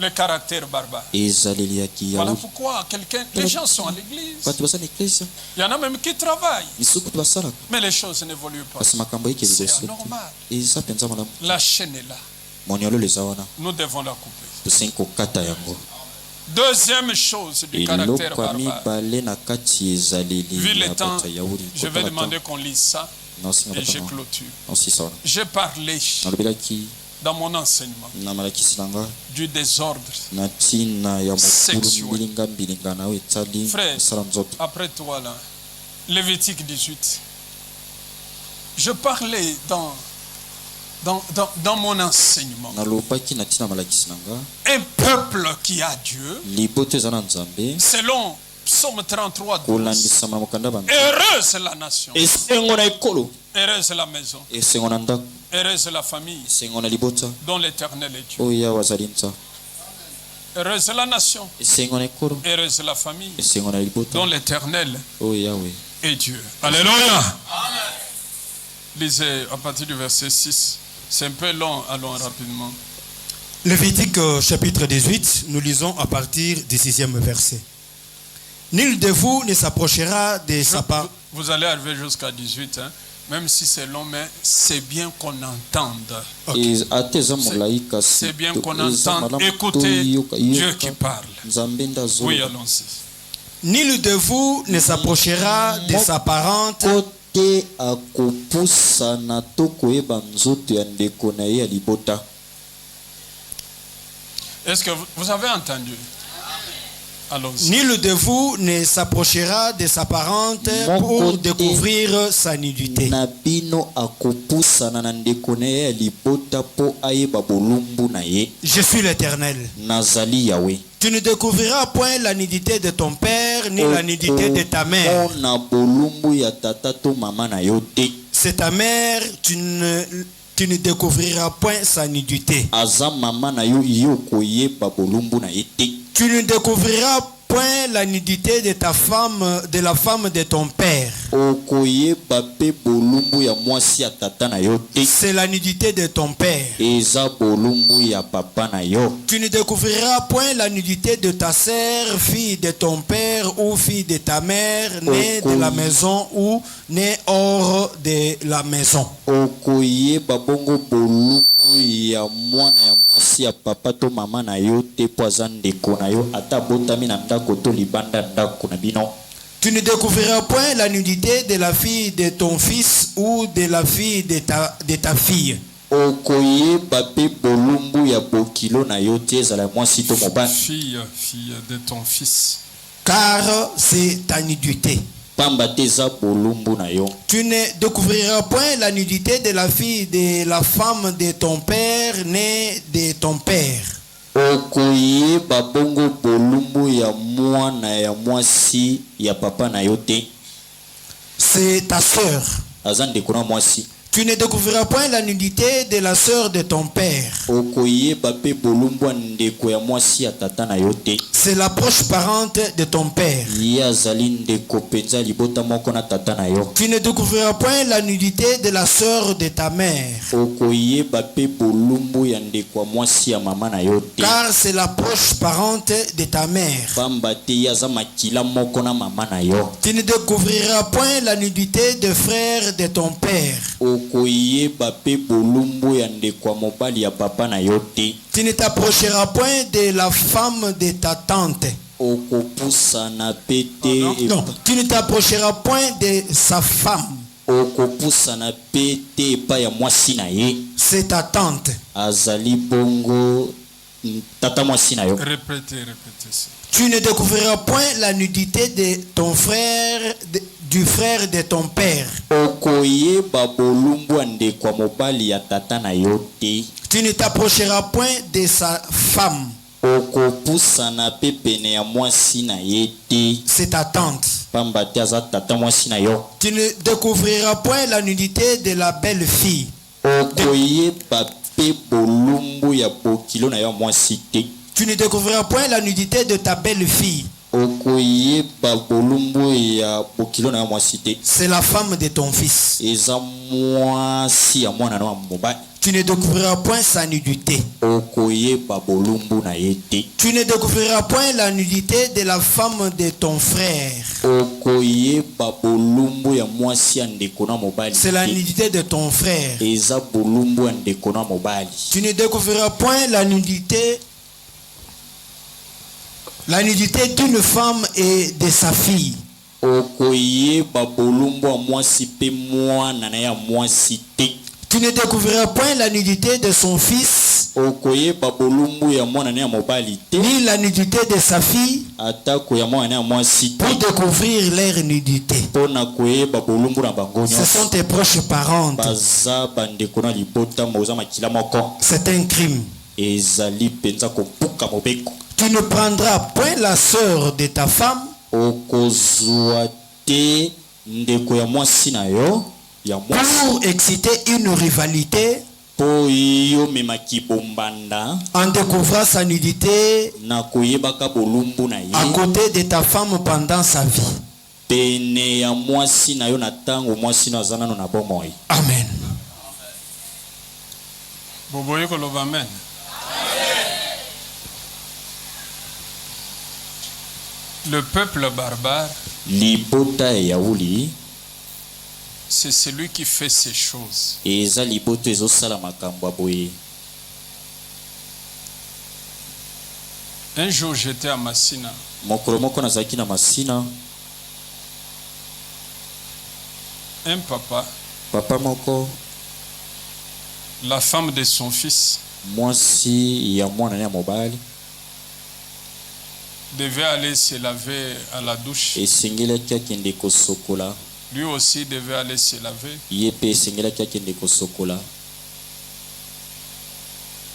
Le caractère barbare. ezaleli ya kiyauli. Voilà pourquoi les gens sont à l'église. bato baza na eklesia Il y en a même qui travaillent. misuku basalaka Mais les choses n'évoluent pas. kasi makambo ekeli C'est liboso te. anormal. eza mpenza malamu. La chaîne est là. moniololo eza wana Nous devons la couper. tosengi kokata yango. Deuxième chose du caractère eloko ya barbare. mibale na kati ezaleli Vu le ya temps, bato ya Yaouri. je vais demander qu'on lise ça et je clôture. J'ai parlé nalobelaki dans mon enseignement na malakisi na nga du désordre. na ntina ya Sexuel. mokulu mbilinga na oyo etali Frère, esala nzoto. après toi là, Lévitique 18. Je parlais dans mon enseignement. nalobaki na ntina malakisi na nga Un peuple qui a Dieu, liboto eza na nzambe selon Psaume 33, 12. kolandisama na mokanda bantu. Heureuse la nation, esengo na ekolo, heureuse la maison, esengo na ndako, heureuse la famille esengo na libota dont l'Éternel est Dieu. oyo yawe azali nza. Heureuse la nation, esengo na ekolo, heureuse la famille esengo na libota dont l'Éternel oyo yawe. est Dieu. Alléluia. Lisez à partir du verset 6. C'est un peu long, allons rapidement. Lévitique chapitre 18, nous lisons à partir du 6e verset. Nul de vous ne s'approchera de sa part. Vous allez arriver jusqu'à 18, hein? Même si c'est long, mais c'est bien qu'on entende. ate eza molai kasi C'est bien qu'on eza entende. malamu Écoutez toyoka Dieu qui parle. nzambe nde Oui, azoloba. allons-y. Nul de vous ne s'approchera de sa parente kote akopusana to koyeba nzoto ya ndeko na ye ya libota. Est-ce que vous avez entendu? Allons-y. Nul de vous ne s'approchera de sa parente pour découvrir sa nudité. na bino akopusana na ndeko na ye ya libota po ayeba bolumbu na ye. Je suis l'Éternel. Nazali yawe. Tu ne découvriras point la nudité de ton père ni la nudité de ta mère. na bolumbu ya tata to mama na yo te. C'est ta mère, tu ne découvriras point sa nudité. aza mama na yo yo koyeba bolumbu na ye te. Tu ne découvriras point la nudité de ta femme, de la femme de ton père. okoyeba pe bolumbu ya mwasi ya tata na yo te. C'est la nudité de ton père. eza bolumbu ya papa na yo. Tu ne découvriras point la nudité de ta sœur, fille de ton père ou fille de ta mère, née de la maison ou née hors de la maison. okoyeba bongo bolumbu ya mwana ya mwasi ya papa to mama na yo te po aza ndeko na yo ata botami na ndako to libanda ndako na bino. Tu ne découvriras point la nudité de la fille de ton fils ou de la fille de ta fille. okoyeba pe bolumbu ya bokilo na yo te ezala ya mwasi to mobali. Fille de ton fils. Car c'est ta nudité. pamba te eza bolumbu na yo. Tu ne découvriras point la nudité de la fille de la femme de ton père, née de ton père. okoyeba bongo bolumbu ya mwana ya mwasi ya papa na yo te. C'est ta sœur. aza ndeko na mwasi. Tu ne découvriras point la nudité de la sœur de ton père. okoyeba pe bolumbu ya ndeko ya mwasi ya tata na yo te. C'est la proche parente de ton père. ye azali ndeko mpenza libota moko na tata na yo. Tu ne découvriras point la nudité de la sœur de ta mère. okoyeba pe bolumbu ya ndeko ya mwasi ya mama na yo te. Car c'est la proche parente de ta mère. pamba te ye aza makila moko na mama na yo. Tu ne découvriras point la nudité de frère de ton père. okoyeba pe bolumbu ya ndeko ya mobali ya papa na yo te. Tu ne t'approcheras point de la femme de ta tante. okopusana pe te. Non, tu ne t'approcheras point de sa femme. okopusana pe te epai ya mwasi na ye. C'est ta tante. azali bongo tata mwasi na yo. Répétez ça. Tu ne découvriras point la nudité de ton frère, du frère de ton père. okoyeba bolumbu ya ndeko ya mobali ya tata na yo te. Tu ne t'approcheras point de sa femme. okopusana pe pene ya mwasi na ye te. C'est ta tante. pamba te aza tata mwasi na yo. Tu ne découvriras point la nudité de la belle-fille. okoyeba pe bolumbu ya bokilo na yo mwasi te. Tu ne découvriras point la nudité de ta belle-fille. okoyeba bolumbu ya bokilo na yo mwasi te. C'est la femme de ton fils. eza mwasi ya mwana na wa mobali. Tu ne découvriras point sa nudité. okoyeba bolumbu na ye te. Tu ne découvriras point la nudité de la femme de ton frère. okoyeba bolumbu ya mwasi ya ndeko na mobali. C'est la nudité de ton frère. eza bolumbu ya ndeko na mobali. Tu ne découvriras point la nudité La nudité d'une femme et de sa fille. okoyeba bolumbu ya mwasi mpe mwana na ya mwasi te. Tu ne découvriras point la nudité de son fils, okoyeba bolumbu ya mwana na ya mobali te, ni la nudité de sa fille, atako ya mwana na ya mwasi te, pour découvrir leur nudité. mpona koyeba bolumbu na bango Ce nyonso. sont tes proches parents. baza bandeko na libota moza makila moko. C'est un crime. ezali mpenza kopuka mobeko. Tu ne prendras point la sœur de ta femme, okozwa te ndeko ya mwasi na yo ya mwasi pour exciter une rivalité po yo memaki bombanda en découvrant sa nudité na koyebaka bolumbu na ye à côté de ta femme pendant sa vie. pene ya mwasi na yo na ntango mwasi na aza nano na bomoi. Amen. Boboye koloba amen. Le peuple barbare, libota ya yauli c'est celui qui fait ces choses. eza libota ezosala makambo ya boye. Un jour, j'étais à Massina. mokolo moko nazalaki na Masina, Un papa, papa moko la femme de son fils, mwasi ya mwana na ya mobali devait aller se laver à la douche. esengelaki akende kosokola. Lui aussi devait aller se laver. ye mpe esengelaki akende kosokola.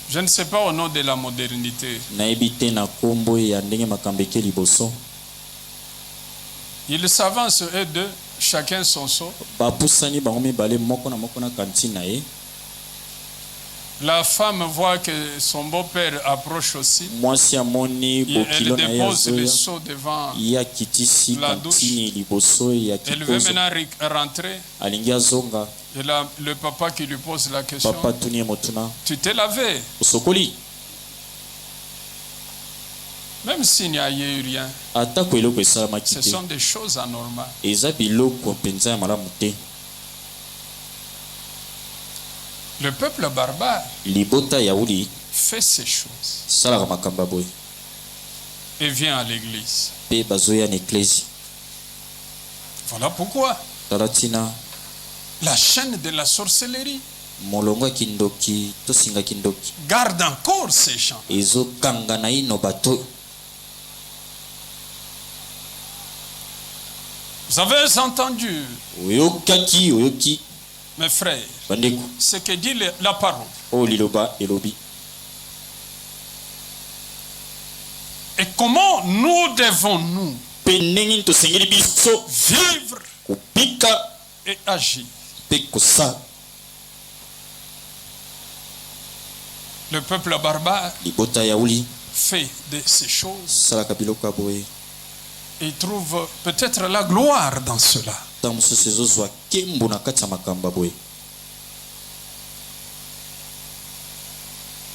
Je ne sais pas au nom de la modernité. nayebi te na nkombo ya ndenge makambo eke liboso. Ils s'avancent eux deux, chacun son seau. bapusani bango mibale moko na moko na kantine na ye. La femme voit que son beau-père approche aussi. mwasi amoni Et elle bokilo na ye dépose le azoya, seau devant. ye akitisi La kantine liboso ya Elle veut kikozo, maintenant rentrer. alingi azonga. Et là, le papa qui lui pose la question, papa tuni ye motuna, tu t'es lavé? osokoli? Même s'il n'y a eu rien, atako eloko esalamaki ce te, sont des choses anormales. eza biloko mpenza ya malamu te. Le peuple barbare libota yauli fait ces choses salaka makambo ya boye et vient à l'église. mpe bazoya na eklesi. Voilà pourquoi tala ntina la chaîne de la sorcellerie molongo ya kindoki to singa kindoki garde encore ces gens. ezokanga na ino bato. Vous avez entendu, oyoki mes frères, bandeko ce que dit la parole. oyo liloba elobi. Et comment nous devons-nous mpe ndenge nini tosengeli biso vivre kopika et agir. mpe kosala. Le peuple barbare libota yauli fait de ces choses salaka biloko ya boye. et il trouve peut-être la gloire dans cela. ntango mosusu ezozwa nkembo na kati ya makambo ya boye.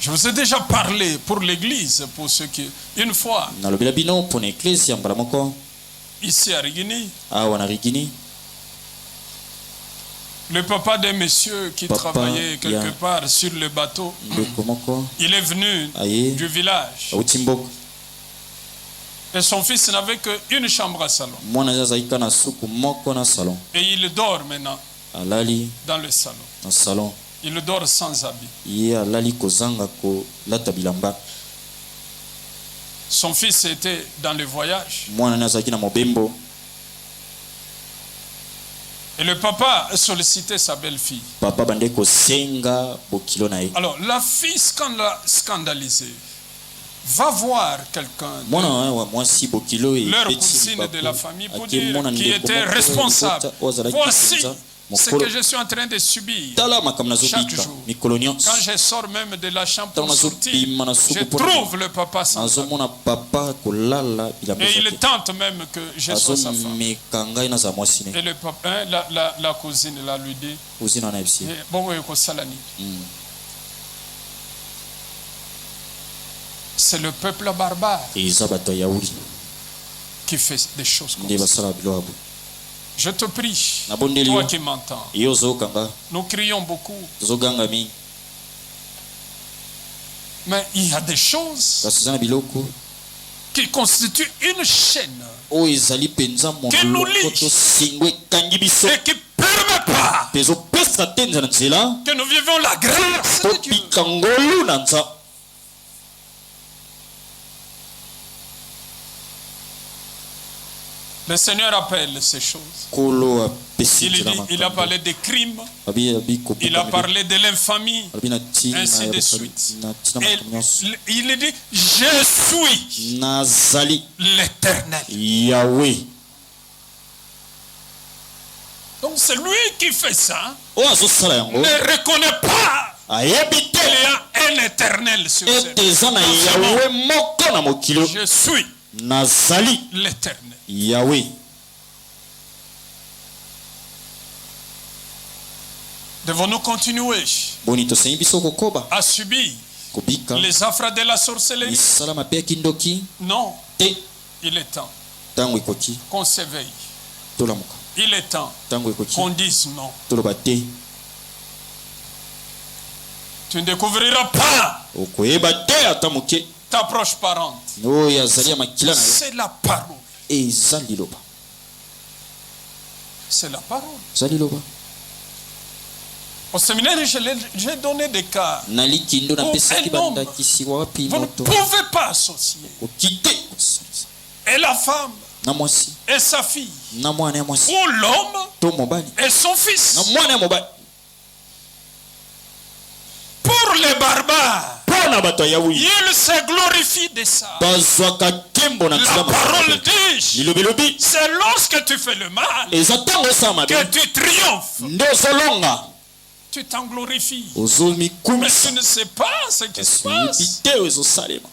Je vous ai déjà parlé pour l'église, pour ceux qui, une fois, nalobela bino mpona eklesi ya mbala moko ici à Rigini, awa na rigini. le papa d'un monsieur qui Papa, travaillait quelque yeah. part sur le bateau, ndeko moko il est venu aye du village auti mboka, et son fils n'avait qu'une chambre à salon. mwana aza azalaki na suku moko na salon, Et il dort maintenant alali dans le salon. na salon. Il dort sans habit. ye alali kozanga kolata bilamba. Son fils était dans le voyage. mwana ne azalaki na mobembo. Et le papa sollicitait sa belle-fille. papa bande kosenga bokilo na ye. Alors la fille scandalisée va voir quelqu'un, mwana wa mwasi bokilo leur ebeti cousine libaku, de la famille, pour ake dire mwana qui ndeko était moko responsable. oyo azalaki Voici mpenza ce mokolo. que je suis en train de subir. tala makambo Chaque nazobika jour. mikolo nyonso. Quand je sors même de la chambre Ntango pour sortir, nazobima na je suku mpo trouve le papa sans habit. nazomona papa kolala bilamba Et il eza te. tente même que je sois sa femme. azomeka ngai nazala mwasi ne. Et le papa, la cousine là lui dit, ozina wana yebisi ye. bon, oui, Salani. C'est le peuple barbare eza bato ya yauli qui fait des choses comme nde ça. basala biloko ya boye. Je te prie, nabondeli toi yo qui m'entends, ye ozokanga nous crions beaucoup, tozoganga mingi mais il y a des choses kasi eza na biloko qui qui constitue une chaîne oyo ezali mpenza Kenuli. tosengo ekangi biso et qui ne permet pas mpe ezopesa te nzela nzela que nous vivions la grâce de Dieu. topika ngolu na nzambe. Le Seigneur appelle ces choses. Kolo apesi Il, nzela dit, il a makambo. parlé des crimes, Abi il a parlé de l'infamie, Abi na ntina ainsi ya de bokali- suite. na ntina Et makambo nyonso. il dit, je suis Nazali l'Éternel. Yahweh. Donc c'est lui qui fait ça, Oyo azosala yango ne reconnaît pas ayebi te qu'il y a un Éternel sur cette ete eza na Yahweh moko na mokili. Je suis Nazali l'Éternel. Yahweh. Devons-nous continuer Boni tosengi biso kokoba à subir kobika les affres de la sorcellerie? misala mabe ya kindoki Non, te. il est temps Ntango ekoki qu'on s'éveille. tolamuka. Il est temps Ntango ekoki qu'on dise non. toloba te. Tu ne découvriras pas Okoyeba te ata moke ta proche parente. oyo azali ya makila na yo C'est la parole. eza liloba. C'est la parole. Eza liloba. Au séminaire, j'ai donné des cas. nali kindo napesaki un homme. bandakisi wapi Vous ne moto pouvez pas associer. okoki te kosalisa Et la femme na mwasi et sa fille. na mwana ya mwasi Ou l'homme to mobali et son na fils. mwana ya mobali. Pour les barbares, mpo na bato ya Yahweh ils se glorifient de ça. bazwaka nkembo na La nzela parole mabe. dit, lilobi lobi c'est lorsque tu fais le mal eza ntango osala mabe que tu triomphes. nde ozolonga Tu t'en glorifies. Mais ozomikumisa tu ne sais pas ce qui se kasi oyebi passe. te oyo ezosalema.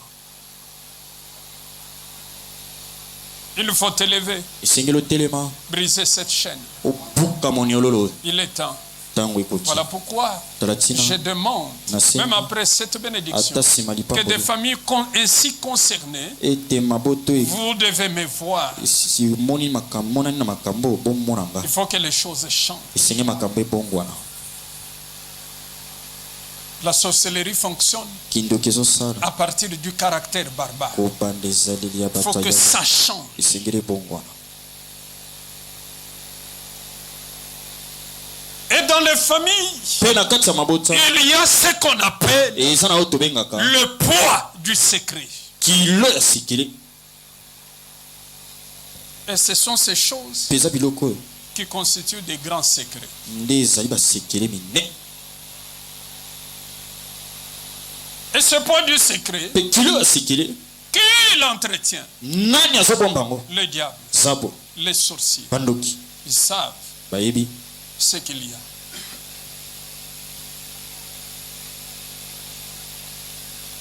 Il faut t'élever, esengeli otelema briser cette chaîne. obuka moniololo Il est temps. ntango ekoki. Voilà pourquoi tala je ntina demande, Merci. même après cette bénédiction, ata nsima que lipa des familles ainsi concernées, ete maboto vous devez me voir. monani na makambo bomonanga Il faut que les choses changent. esenge makambo ebongwana. La sorcellerie fonctionne kindoki ezosala à partir du caractère barbare. kobanda ezaleli ya Il faut bato que ya ça change. esengeli ebongwana. Et dans les familles, mpe na kati ya mabota il y a ce qu'on appelle eza na oyo tobengaka le poids du secret. kilo ya sikili. Et ce sont ces choses mpe eza biloko oyo qui constituent des grands secrets. nde ezali basekele mine. Et ce poids du secret, mpe kilo ya sikili qui l'entretient? nani azobomba yango? Le diable, zabo les sorciers. bandoki Ils savent bayebi ce qu'il y a.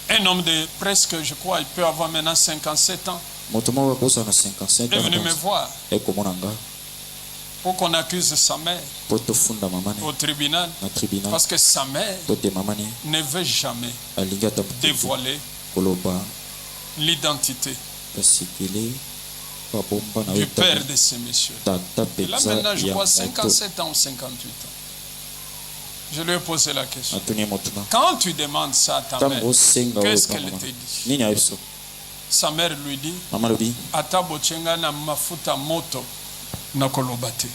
Un homme de presque, je crois, il peut avoir maintenant 57 ans, moto moko akosala na 55 est venu me ans voir ekomona nga pour qu'on accuse sa mère mpo tofunda mama au ne tribunal. na tribunal Parce que sa mère mpo te mama ne ne veut jamais alingi ata moke dévoiler koloba l'identité basekele babomba na du yo père de ces messieurs. tata Il a mpenza maintenant, je ya crois, moto. 57 ans ou 58 ans. Je lui ai posé la question. natuni motuna Quand tu demandes ça à ta ntango mère, osenga oyo qu'est-ce qu'elle kamama te dit? nini ayebi so Sa mère lui dit, mama alobi ata bochenga na mafuta moto na koloba te.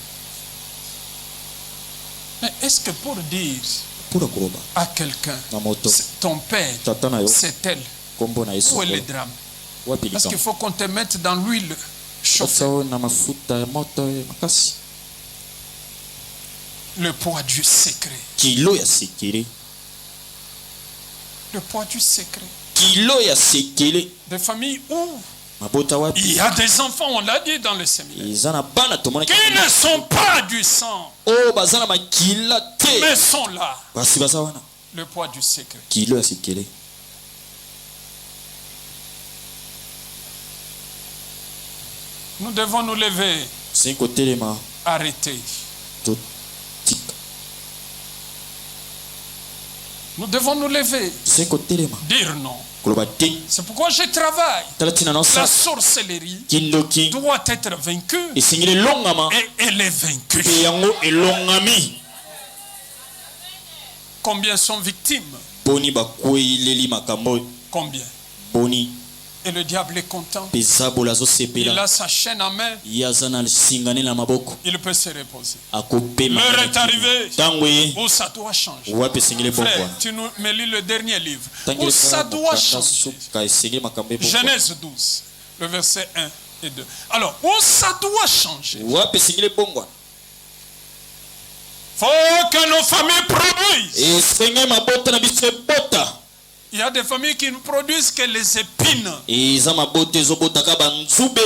Mais est-ce que pour dire mpona koloba à quelqu'un, na moto c'est ton père, tata na yo c'est elle, nkombo na ye où est le sokolo drame? wapi Parce qu'il likambo faut qu'on te mette dans l'huile chauffée. ata oyo na mafuta ya moto makasi. Le poids du secret. kilo ya sekele Le poids du secret. kilo ya sekele Des familles où mabota il wapi y a des enfants, on l'a dit dans le séminaire, eza na bana tomonaki qui ne sont pas du sang, oyo baza na makila te mais sont là. basi baza wana Le poids du secret. kilo ya sekele. Nous devons nous lever, sengi kotelema arrêter. totika Nous devons nous lever, sengi kotelema dire non. koloba te. C'est pourquoi je travaille. tala ntina na La osala sorcellerie kindoki doit être vaincue esengeli elongama et elle est vaincue. mpe yango elongami. Combien sont victimes? boni bakweyileli makambo oyo Combien? boni Et le diable est content. peza bola Il a sa chaîne en main. yazana singane na maboko Il peut se reposer. akopema L'heure est arrivée tango ye où ça doit changer. wapi esengeli Frère, bongwana tu nous me lis le dernier livre. tango Où ça doit changer. suka esengeli makambo ebongwana Genèse 12, le verset 1 et 2. Alors, où ça doit changer. wapi esengeli bongwana Faut que nos familles produisent. esengeli mabota na biso ebota Il y a des familles qui ne produisent que les épines. eza mabota ezobotaka banzube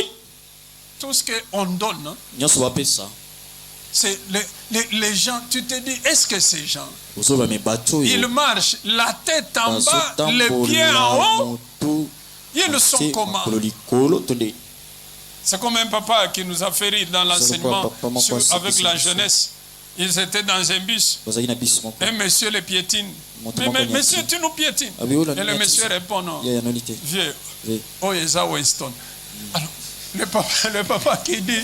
Tout ce qu'on donne, hein, nyonso bapesa c'est les gens. Tu te dis, est-ce que ces gens, ozoba me bato ils oyo marchent la tête en bas, les pieds en haut, motu ils sont comment? makolo likolo to nde C'est comme un papa qui nous a fait rire dans l'enseignement avec la jeunesse. Ils étaient dans un bus. bazalaki na biso moko Un monsieur les piétine. Mais monsieur, tu nous piétines. Ah oui, oh là, Et le monsieur répond non. ya yanoli te Vieux, Vieux. oh, Esa Winston. Alors, le papa qui dit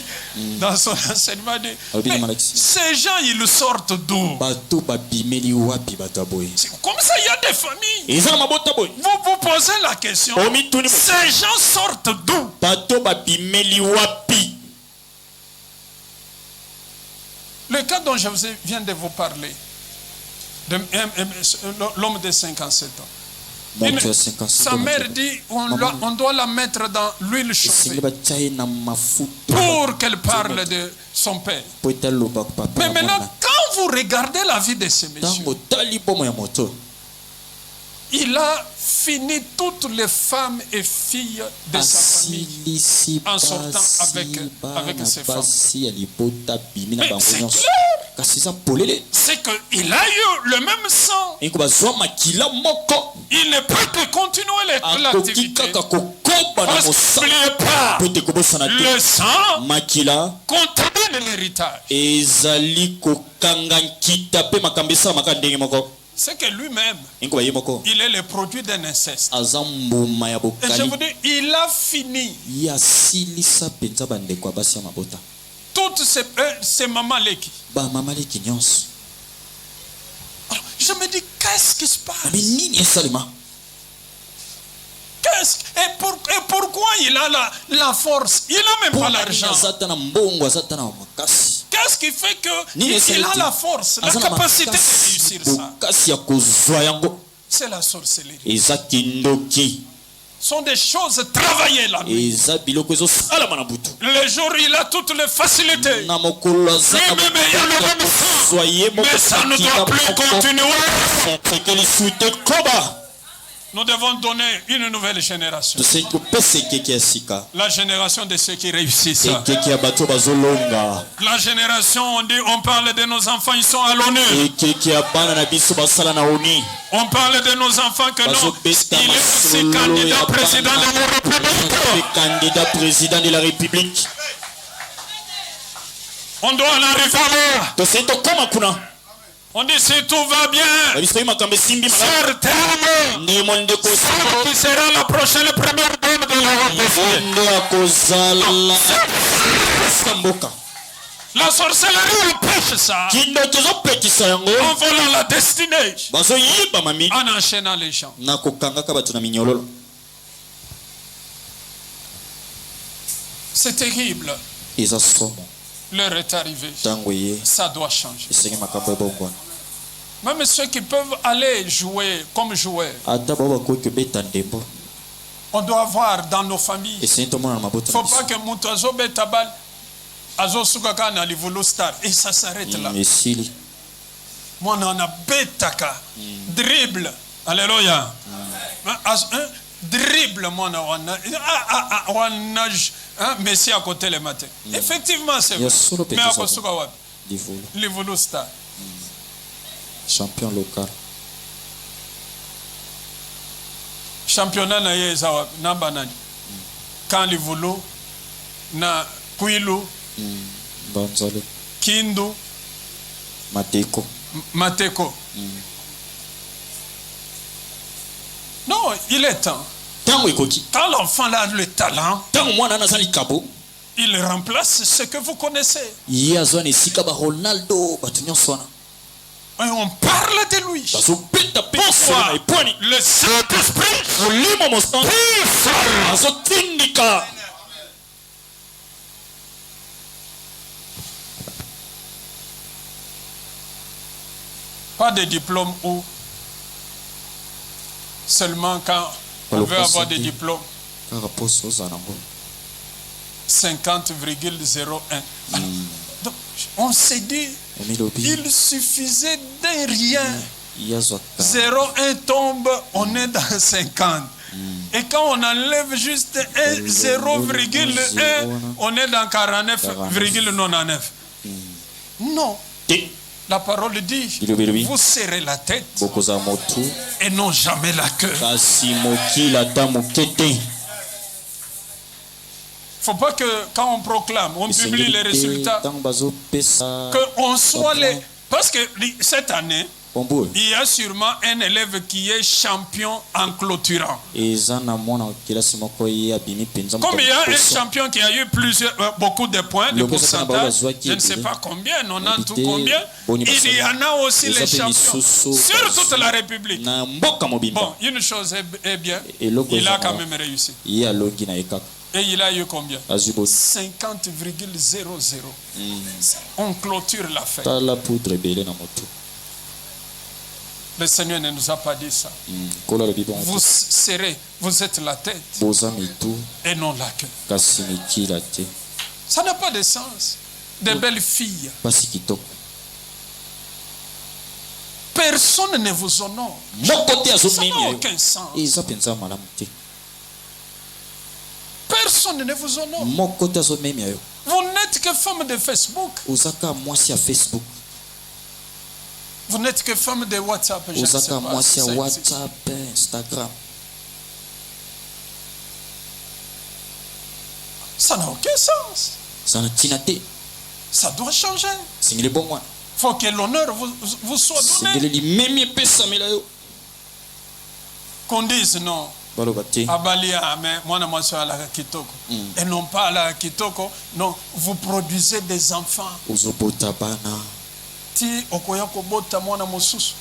dans son enseignement, dit, Alors, bien, mais Malaxi. ces gens, ils sortent d'où? bato babimeli wapi bato ya boye C'est comme ça, il y a des familles. eza na mabota boye Vous posez la question. omituni Ces gens sortent d'où? bato babimeli wapi Le cas dont je viens de vous parler, l'homme de 57 ans. moto ya 56 Sa mère dit on doit la mettre dans l'huile chauffée esengeli batia ye na mafuta pour qu'elle parle de son père. po ete aloba papa Mais ya maintenant, mwana quand vous regardez la vie de ce monsieur, ntango otali bomo ya moto il a fini toutes les femmes et filles de sa famille. asilisi en sortant avec bana ses femmes. basi ya libota bimi na Mais bango c'est nyonso clair. kasi eza polele C'est qu'il a eu le même sang. eko bazwa makila moko Il ne peut que continuer akoki l'activité. kaka kokoba na Parce mosala n'oubliez pas, po ete kobosana te le sang makila contamine l'héritage. ezali kokanga nkita mpe makambo esalamaka ndenge moko C'est que lui-même, enkoba ye moko il est le produit d'un inceste. aza mbuma ya Et je vous bokali dis, il a fini ye asilisa mpenza bandeko ya basi ya mabota toutes ces mamans-leki. bamama leki nyonso Alors, je me dis, qu'est-ce qui se passe? me nini esalema Et pourquoi il a la force? Il n'a même pas l'argent. aza ta na mbongo aza ta na makasi Qu'est-ce qui fait Nini qu'il esali a te? la force, la aza na capacité de makasi réussir ça? bokasi ya kozwa yango C'est la sorcellerie. eza kindoki Ce sont des choses travaillées la nuit. eza biloko ezosalama na butu Le jour, il a toutes les facilités. na mokolo aza na Lui-même ayant le même sang. kozwa ye moko Mais ça ne doit plus continuer. eke lisusu te koba Nous devons donner une nouvelle génération. toseki kopesa ekeke ya sika La génération de ceux qui réussissent. ekeke ya bato bazolonga La génération, on parle de nos enfants, ils sont à l'ONU. ekeke ya bana na biso basala na oni On parle de nos enfants que non, bazobeta il est aussi masolo candidat ya président de la République. candidat président de la république On doit en arriver là. toseki tokóma kuna On dit si tout va bien, babiso ye makambo esimbi certainement, ndemo ndeko celle qui sera la prochaine première dame de l'Europe. nde akozala sa mboka La sorcellerie empêche ça kindoki ezopekisa yango en volant la destinée, bazoyiba mami en enchaînant les gens. na kokangaka bato na minyololo C'est terrible. eza somo L'heure est arrivée. ntango ye Ça doit changer. esengi makambo ebongwana Même ceux qui peuvent aller jouer comme joueurs, ata bao bakoki kobeta ndembo on doit voir dans nos familles. esengi tomona na mabota Il ne faut pas que mutu azobeta bal azosukaka na livulu star et ça s'arrête là. esili Mwana anabetaka dribble. Alléluia. Dribble mwana wana Messi à côté le matin. Effectivement c'est vrai. Mais à kosuka wapi? livulu Livulu star. champion local Championnat na ye eza wapi? Na banani. Kan livulu na Kwilu, banzale Kindu, mateko Mateko. Non, il est temps. ntango ekoki Quand l'enfant a le talent, ntango mwana ana aza likabo il remplace ce que vous connaissez. ye azwa na esika baronaldo bato nyonso wana on parle de lui. Pourquoi? Le Saint-Esprit pas de diplôme ou seulement quand on veut avoir des diplômes 50,01. Donc on s'est dit il suffisait d'un rien. 0,1 tombe, on est dans 50. Et quand on enlève juste un 0,1, on est dans 49,99. Non. La parole dit, vous serrez la tête et non jamais la queue. Faut pas que quand on proclame, on publie les résultats, qu'on soit les... Parce que cette année, il y a sûrement un élève qui est champion en clôturant. Comme il y a un champion qui a eu beaucoup de points, de pourcentage, je ne sais pas combien, 90 ou combien, il y en a aussi les champions sur toute la République. Bon, une chose est bien, il a quand même réussi. Et il a eu combien? 50,00. On clôture la fête. Le Seigneur ne nous a pas dit ça. Vous êtes la tête et non la queue. Ça n'a pas de sens. Des belles filles. Personne ne vous honore. Ça n'a aucun sens. Personne ne vous honore. Vous n'êtes que femme de Facebook. Vous n'êtes que femme de WhatsApp. Je ne sais pas si WhatsApp, Instagram. Ça n'a aucun sens. Ça doit changer. Il faut que l'honneur vous soit donné. Qu'on dise non. Abalia, mais moi, je suis à la Kitoko. Et non pas à la Kitoko. Non, vous produisez des enfants. Ti okoya kobota mwana mosusu.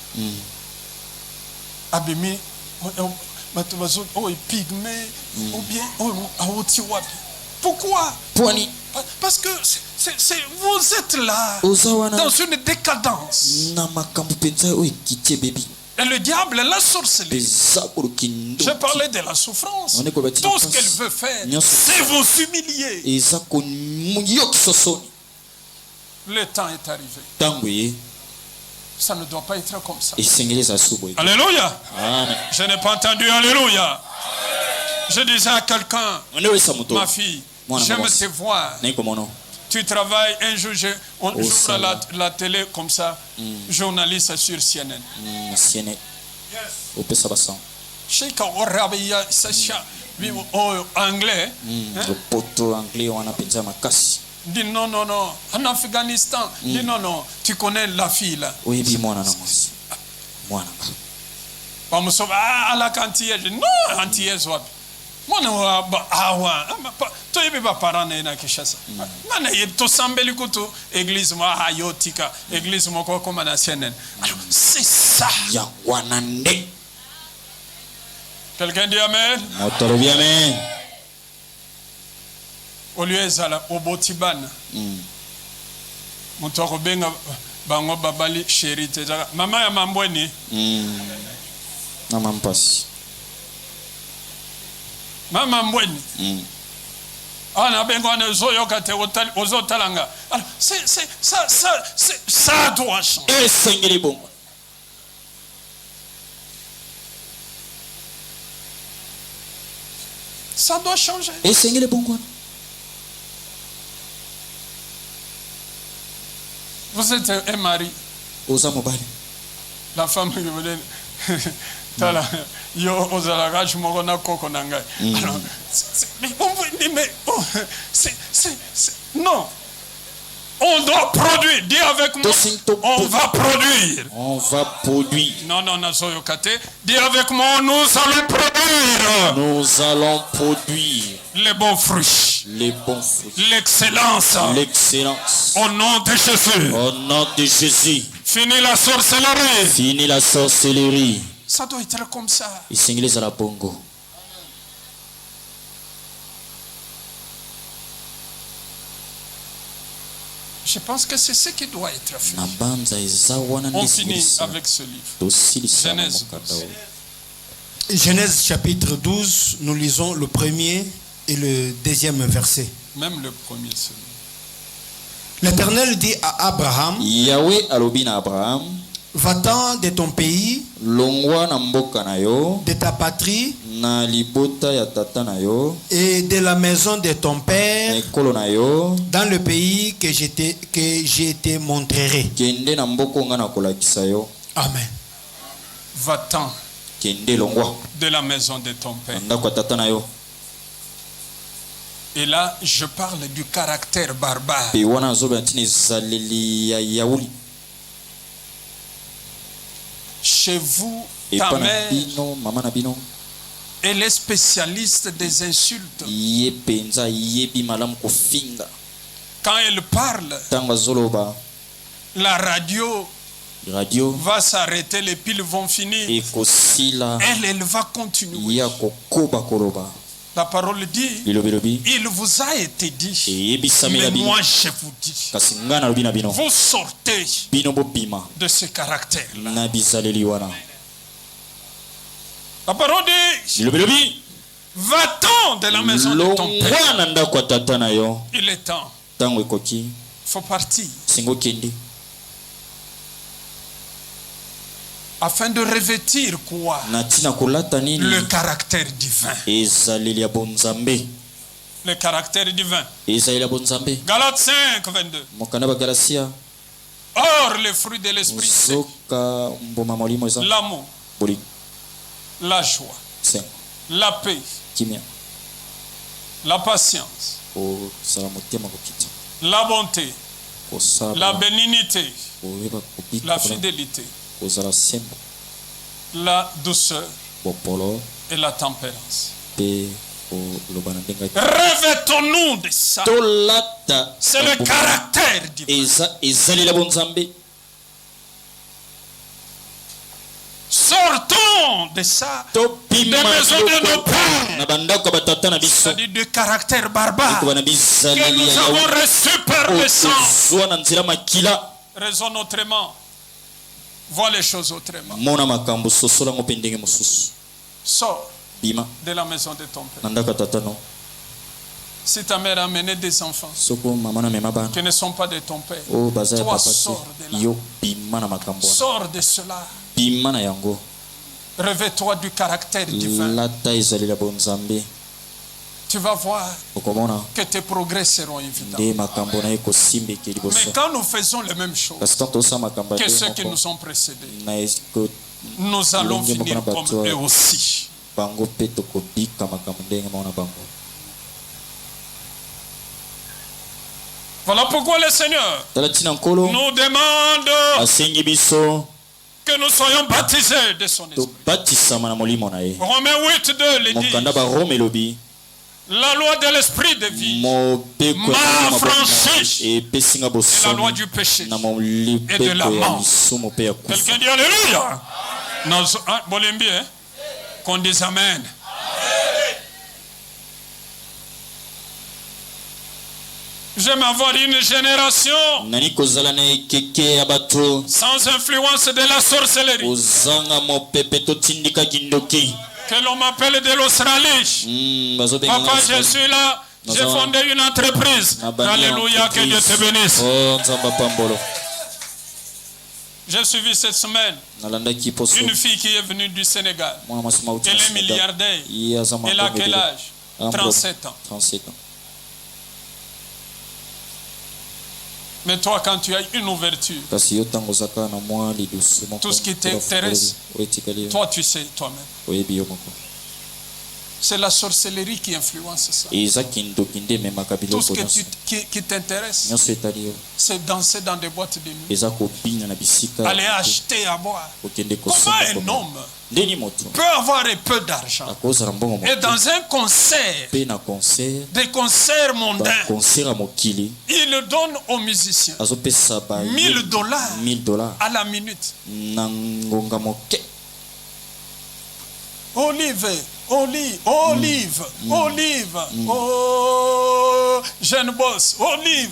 Abimi batubazo pygmé ou bien aoti wapi. Pourquoi? Parce que vous êtes là dans une décadence. Et le diable, la sorcellerie. Je parlais de la souffrance. Tout ce qu'elle veut faire, c'est vous humilier. Le temps est arrivé. Ça ne doit pas être comme ça. Alléluia. Je n'ai pas entendu Alléluia. Je disais à quelqu'un, ma fille, j'aime te voir. Tu travailles un jour, on j'ouvre la télé comme ça, journaliste sur CNN. Sheikh Orabia Sacha, anglais. Dis non, en Afghanistan. Dis non, tu connais la fille là. Oui, à la cantine, non, antillaise. Moi, tu pas parent na Kinshasa. Mana to sambeli kutu église moi ayotika, église moi comme na CNN. Alors, c'est ça. Quelqu'un dit amen. Amen. Au lieu ezala obotibana. Mutu akobenga bango babali chéri te. Mama ya mambweni. Mama mpasi. Mama mbweni. Ana bengo na zoyoka te ozotalanga. Alors ça doit changer. Ça doit changer. Vous êtes un mari. La femme qui vous dit tala yo ozala je moko na koko na ngai. Alors, mais non. On doit produire. Dis avec moi. On va produire. On va produire. Non, non, non, soyokate. Dis avec moi, nous allons produire. Nous allons produire Les bons fruits. les bons fruits. L'excellence. L'excellence. Au nom de Jésus. Au nom de Jésus. Fini la sorcellerie. Fini la sorcellerie. Ça doit être comme ça. Isingiliza la bongo. Je pense que c'est ce qui doit être fait. Nabanza ezawana On finit avec ce livre. Genèse 12. Genèse chapitre 12, nous lisons le premier et le deuxième verset. Même le premier celui. L'Éternel dit à Abraham, Yahweh alobi na Abraham, va-t'en de ton pays, longwa na mboka na yo, de ta patrie na libota ya tata na yo, et de la maison de ton père, ekolo na yo, dans le pays que je te montrerai. kende na mboko nga na kolakisa yo. Amen. Va-t'en Kende longwa de la maison de ton père. ndako ya tata na yo. Et là, je parle du caractère barbare. Pe wana azobe ntini ezaleli ya yauli. Chez vous, Et ta pa na mère, bino, mama na bino, elle est spécialiste des insultes. ye penza yebi malamu kofinga. Quand elle parle, Ntango azoloba, la radio radio va s'arrêter, les piles vont finir. ekosila Elle va continuer. ya kokoba koloba. La parole dit, Bilobi il vous a été dit, eyebisamela mais bino, moi je vous dis, kasi nga nalobi na bino, vous sortez bino bobima de ce caractère-là. na bizaleli wana. La parole dit, Bilobi va-t'en de la maison de ton père. longwa na ndako ya tata na yo. Il est temps, Ntango ekoki il faut partir, singo kende afin de revêtir quoi? na ntina kolata Le nini caractère divin. ezaleli ya bonzambe. Le caractère divin. Ezaleli ya bonzambe. Galates 5, 22. Mokanda bagalasia Or, les fruits de l'esprit, c'est zoka mboma molimo eza l'amour, boli la joie, sengo la paix, kimia la patience, kosala motema kokita la bonté, la kosala bénignité, koyeba la kobika fidélité, kozala sembo la douceur bopolo et la tempérance. mpe koloba na ndenge Revêtons-nous de ça. tolata C'est le caractère divin. ezaleli ya bonzambe. Sortons de ça. topima Des maisons de nos pères. na bandako ya batata na biso, C'est-à-dire du caractère barbare ekoba na que bizaleli nous ya avons yawe reçu par le sang. ozwa na nzela makila. Raisonne autrement. Vois les choses autrement. mona makambo sosolango mpe ndenge mosusu. Sors Bima de la maison de ton père. na ndako ya tata no. Si ta mère a amené des enfants soko mama na mema bana qui ne sont pas de ton père, oyo baza ya toi papa sors de te, là. yo bima na makambo wana. Sors de cela. bima na yango. Revêt-toi du caractère divin. lata ezaleli ya bonzambe. Tu vas voir okomona que tes progrès seront évidents. nde makambo na ye kosimbeki liboso. Mais quand nous faisons les mêmes choses kasi ntango tosala makambo que ya ceux te qui moko nous ont précédés, na esko nous allons Ndenge finir moko na bato comme oyo. eux aussi. bango mpe tokobika makambo ndenge moko na bango. Voilà pourquoi le Seigneur tala ntina nkolo nous demande asengi biso que nous soyons baptisés de son esprit. tobatisama na molimo na ye. Romains 8:2 le dit. mokanda barome elobi La loi de l'esprit de vie mobeko m'a franchi epesinga et la loi bosomi du péché. na molibeko et de la ya mort. lisumu mpe ya kufa. Quelqu'un dit Alléluia. Non, Bolembi, hein? Qu'on dise Amen. J'aime avoir une génération nani kozala na ekeke ya bato sans influence de la sorcellerie. kozanga mopepe totindika kindoki. Que l'on m'appelle de l'Australie. Papa, je suis là. J'ai fondé une entreprise. Alléluia, que Dieu te bénisse. Oh, nzamba pambolo. J'ai suivi cette semaine nalandaki poso une fille qui est venue du Sénégal. mwana mwasi mauti Elle na est Sénégal. milliardaire. Ye aza Elle a makambo quel ebele. âge? Ah, 37 ans. 37 ans. Mais toi, quand tu as une ouverture, kasi yo ntango ozaka na mwa lidusu moko Tout ce qui mpona t'intéresse, fungoli, oyo etikali yo toi, tu sais toi-même. oyebi yo moko. C'est la sorcellerie qui influence ça. eza kindokinde ememaka Tout biloko ce que nyonso qui t'intéresse, nyonso etali yo c'est danser dans des boîtes de nuit. eza kobina na bisika Aller acheter à boire. okende Comment un kosomba homme ndeni moto peut avoir peu d'argent akozala mbongo et moke dans un concert, mpe na concert des concerts mondains, baconcert ya mokili il le donne aux musiciens azopesa ba $1000 à la minute. na ngonga moke Olive, olive. Oh, jeune boss, olive.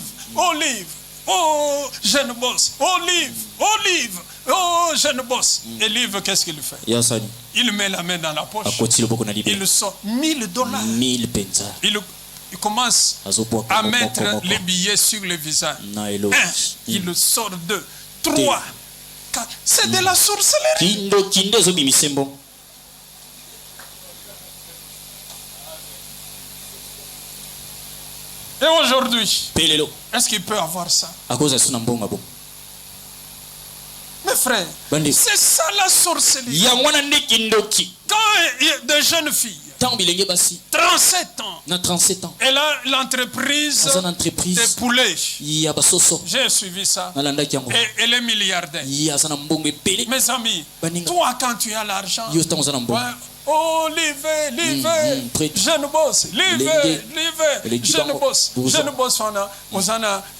Oh, jeune boss, olive. Oh, jeune boss. Et Olive, qu'est-ce qu'il fait? yasani Il met la main dans la poche. akoti loboko na libela Il sort $1000. 1000 penza Il commence azobwaka à moko mettre moko les billets sur le visage. na eloko 1, il sort 2, 3, 4. C'est de la sorcellerie. kindokinde ezobimisa mbongo Et aujourd'hui, mpe lelo est-ce qu'il peut avoir ça? akozala so na mbongo abo Mes frères, Bandit. c'est ça la sorcellerie. yango wana nde kindoki Quand des jeunes filles, ntango bilenge basi 37 ans, na 37 ans elle a l'entreprise aza na entreprise des poulets. ya basoso J'ai suivi ça. nalandaki yango Et elle est milliardaire. ye aza na mbongo epele Mes amis, Baninga. toi quand tu as l'argent, yo ntango oza na mbongo ouais, oh, live, prêtre. jeune boss, Lenge. live, jeune bango. boss, Buza. jeune boss,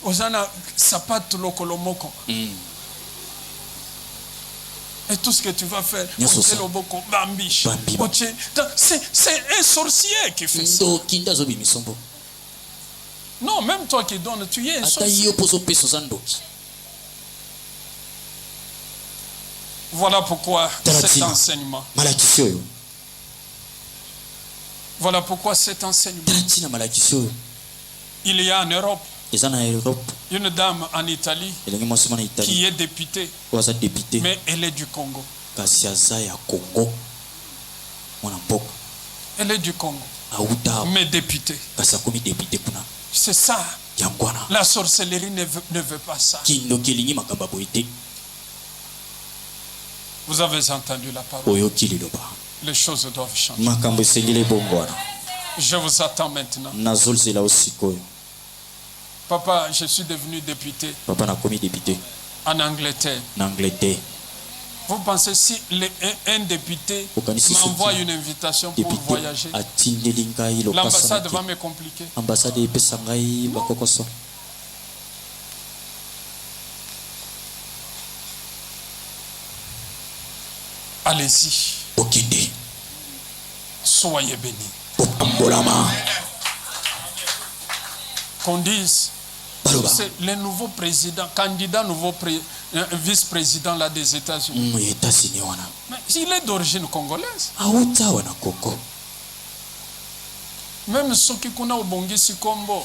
osana, sapato lokolomoko. Et tout ce que tu vas faire, Nyoso sa. bambiche. Bambi. C'est un sorcier qui fait ça. ndokinde azobimisa mbongo Non, même toi qui donnes, tu es un ata sorcier. yo mpo ozopesa oza ndoki Voilà pourquoi cet Taratina. enseignement. malakisi oyo Voilà pourquoi cet enseignement. tala ntina malakisi oyo Il y a en Europe eza na europe une dame en Italie elenge mwasi mwana italie qui est députée, oyo aza depute mais elle est du Congo. kasi aza ya congo mwana mboka Elle est du Congo, auta awa mais députée. kasi akomi depute kuna C'est ça. yango wana La sorcellerie ne veut pas ça. kindoki elingi makambo ya boye te Vous avez entendu la parole. oyoki liloba Les choses doivent changer. makambo esengeli ebongo wana Je vous attends maintenant. nazozela o sikoyo Papa, je suis devenu député papa nakomi depute en Angleterre. na angleterre Vous pensez si un député Okanisi m'envoie soki une invitation pour depute voyager, atindeli ngai lokasa l'ambassade na va te me compliquer? ambassade epesa ngai bakokoso Allez-y, okende soyez bénis. opambolama Qu'on dise, baloba c'est le nouveau président, candidat nouveau vice-président là des États-Unis. États-Unis wana Mais il est d'origine congolaise. auta awa na congo Même ceux qui connaissent Obongisi Kombo,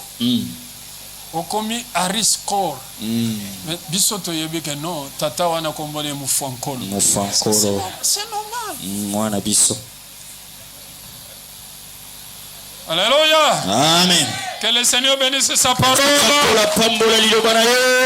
okomi Harris Core. Mais biso toyebi que non, tata wana kombo ne mufankolo. mofankolo C'est normal. mwana biso Alléluia. amen Que le Seigneur bénisse sa parole. tola pambola liloba na ye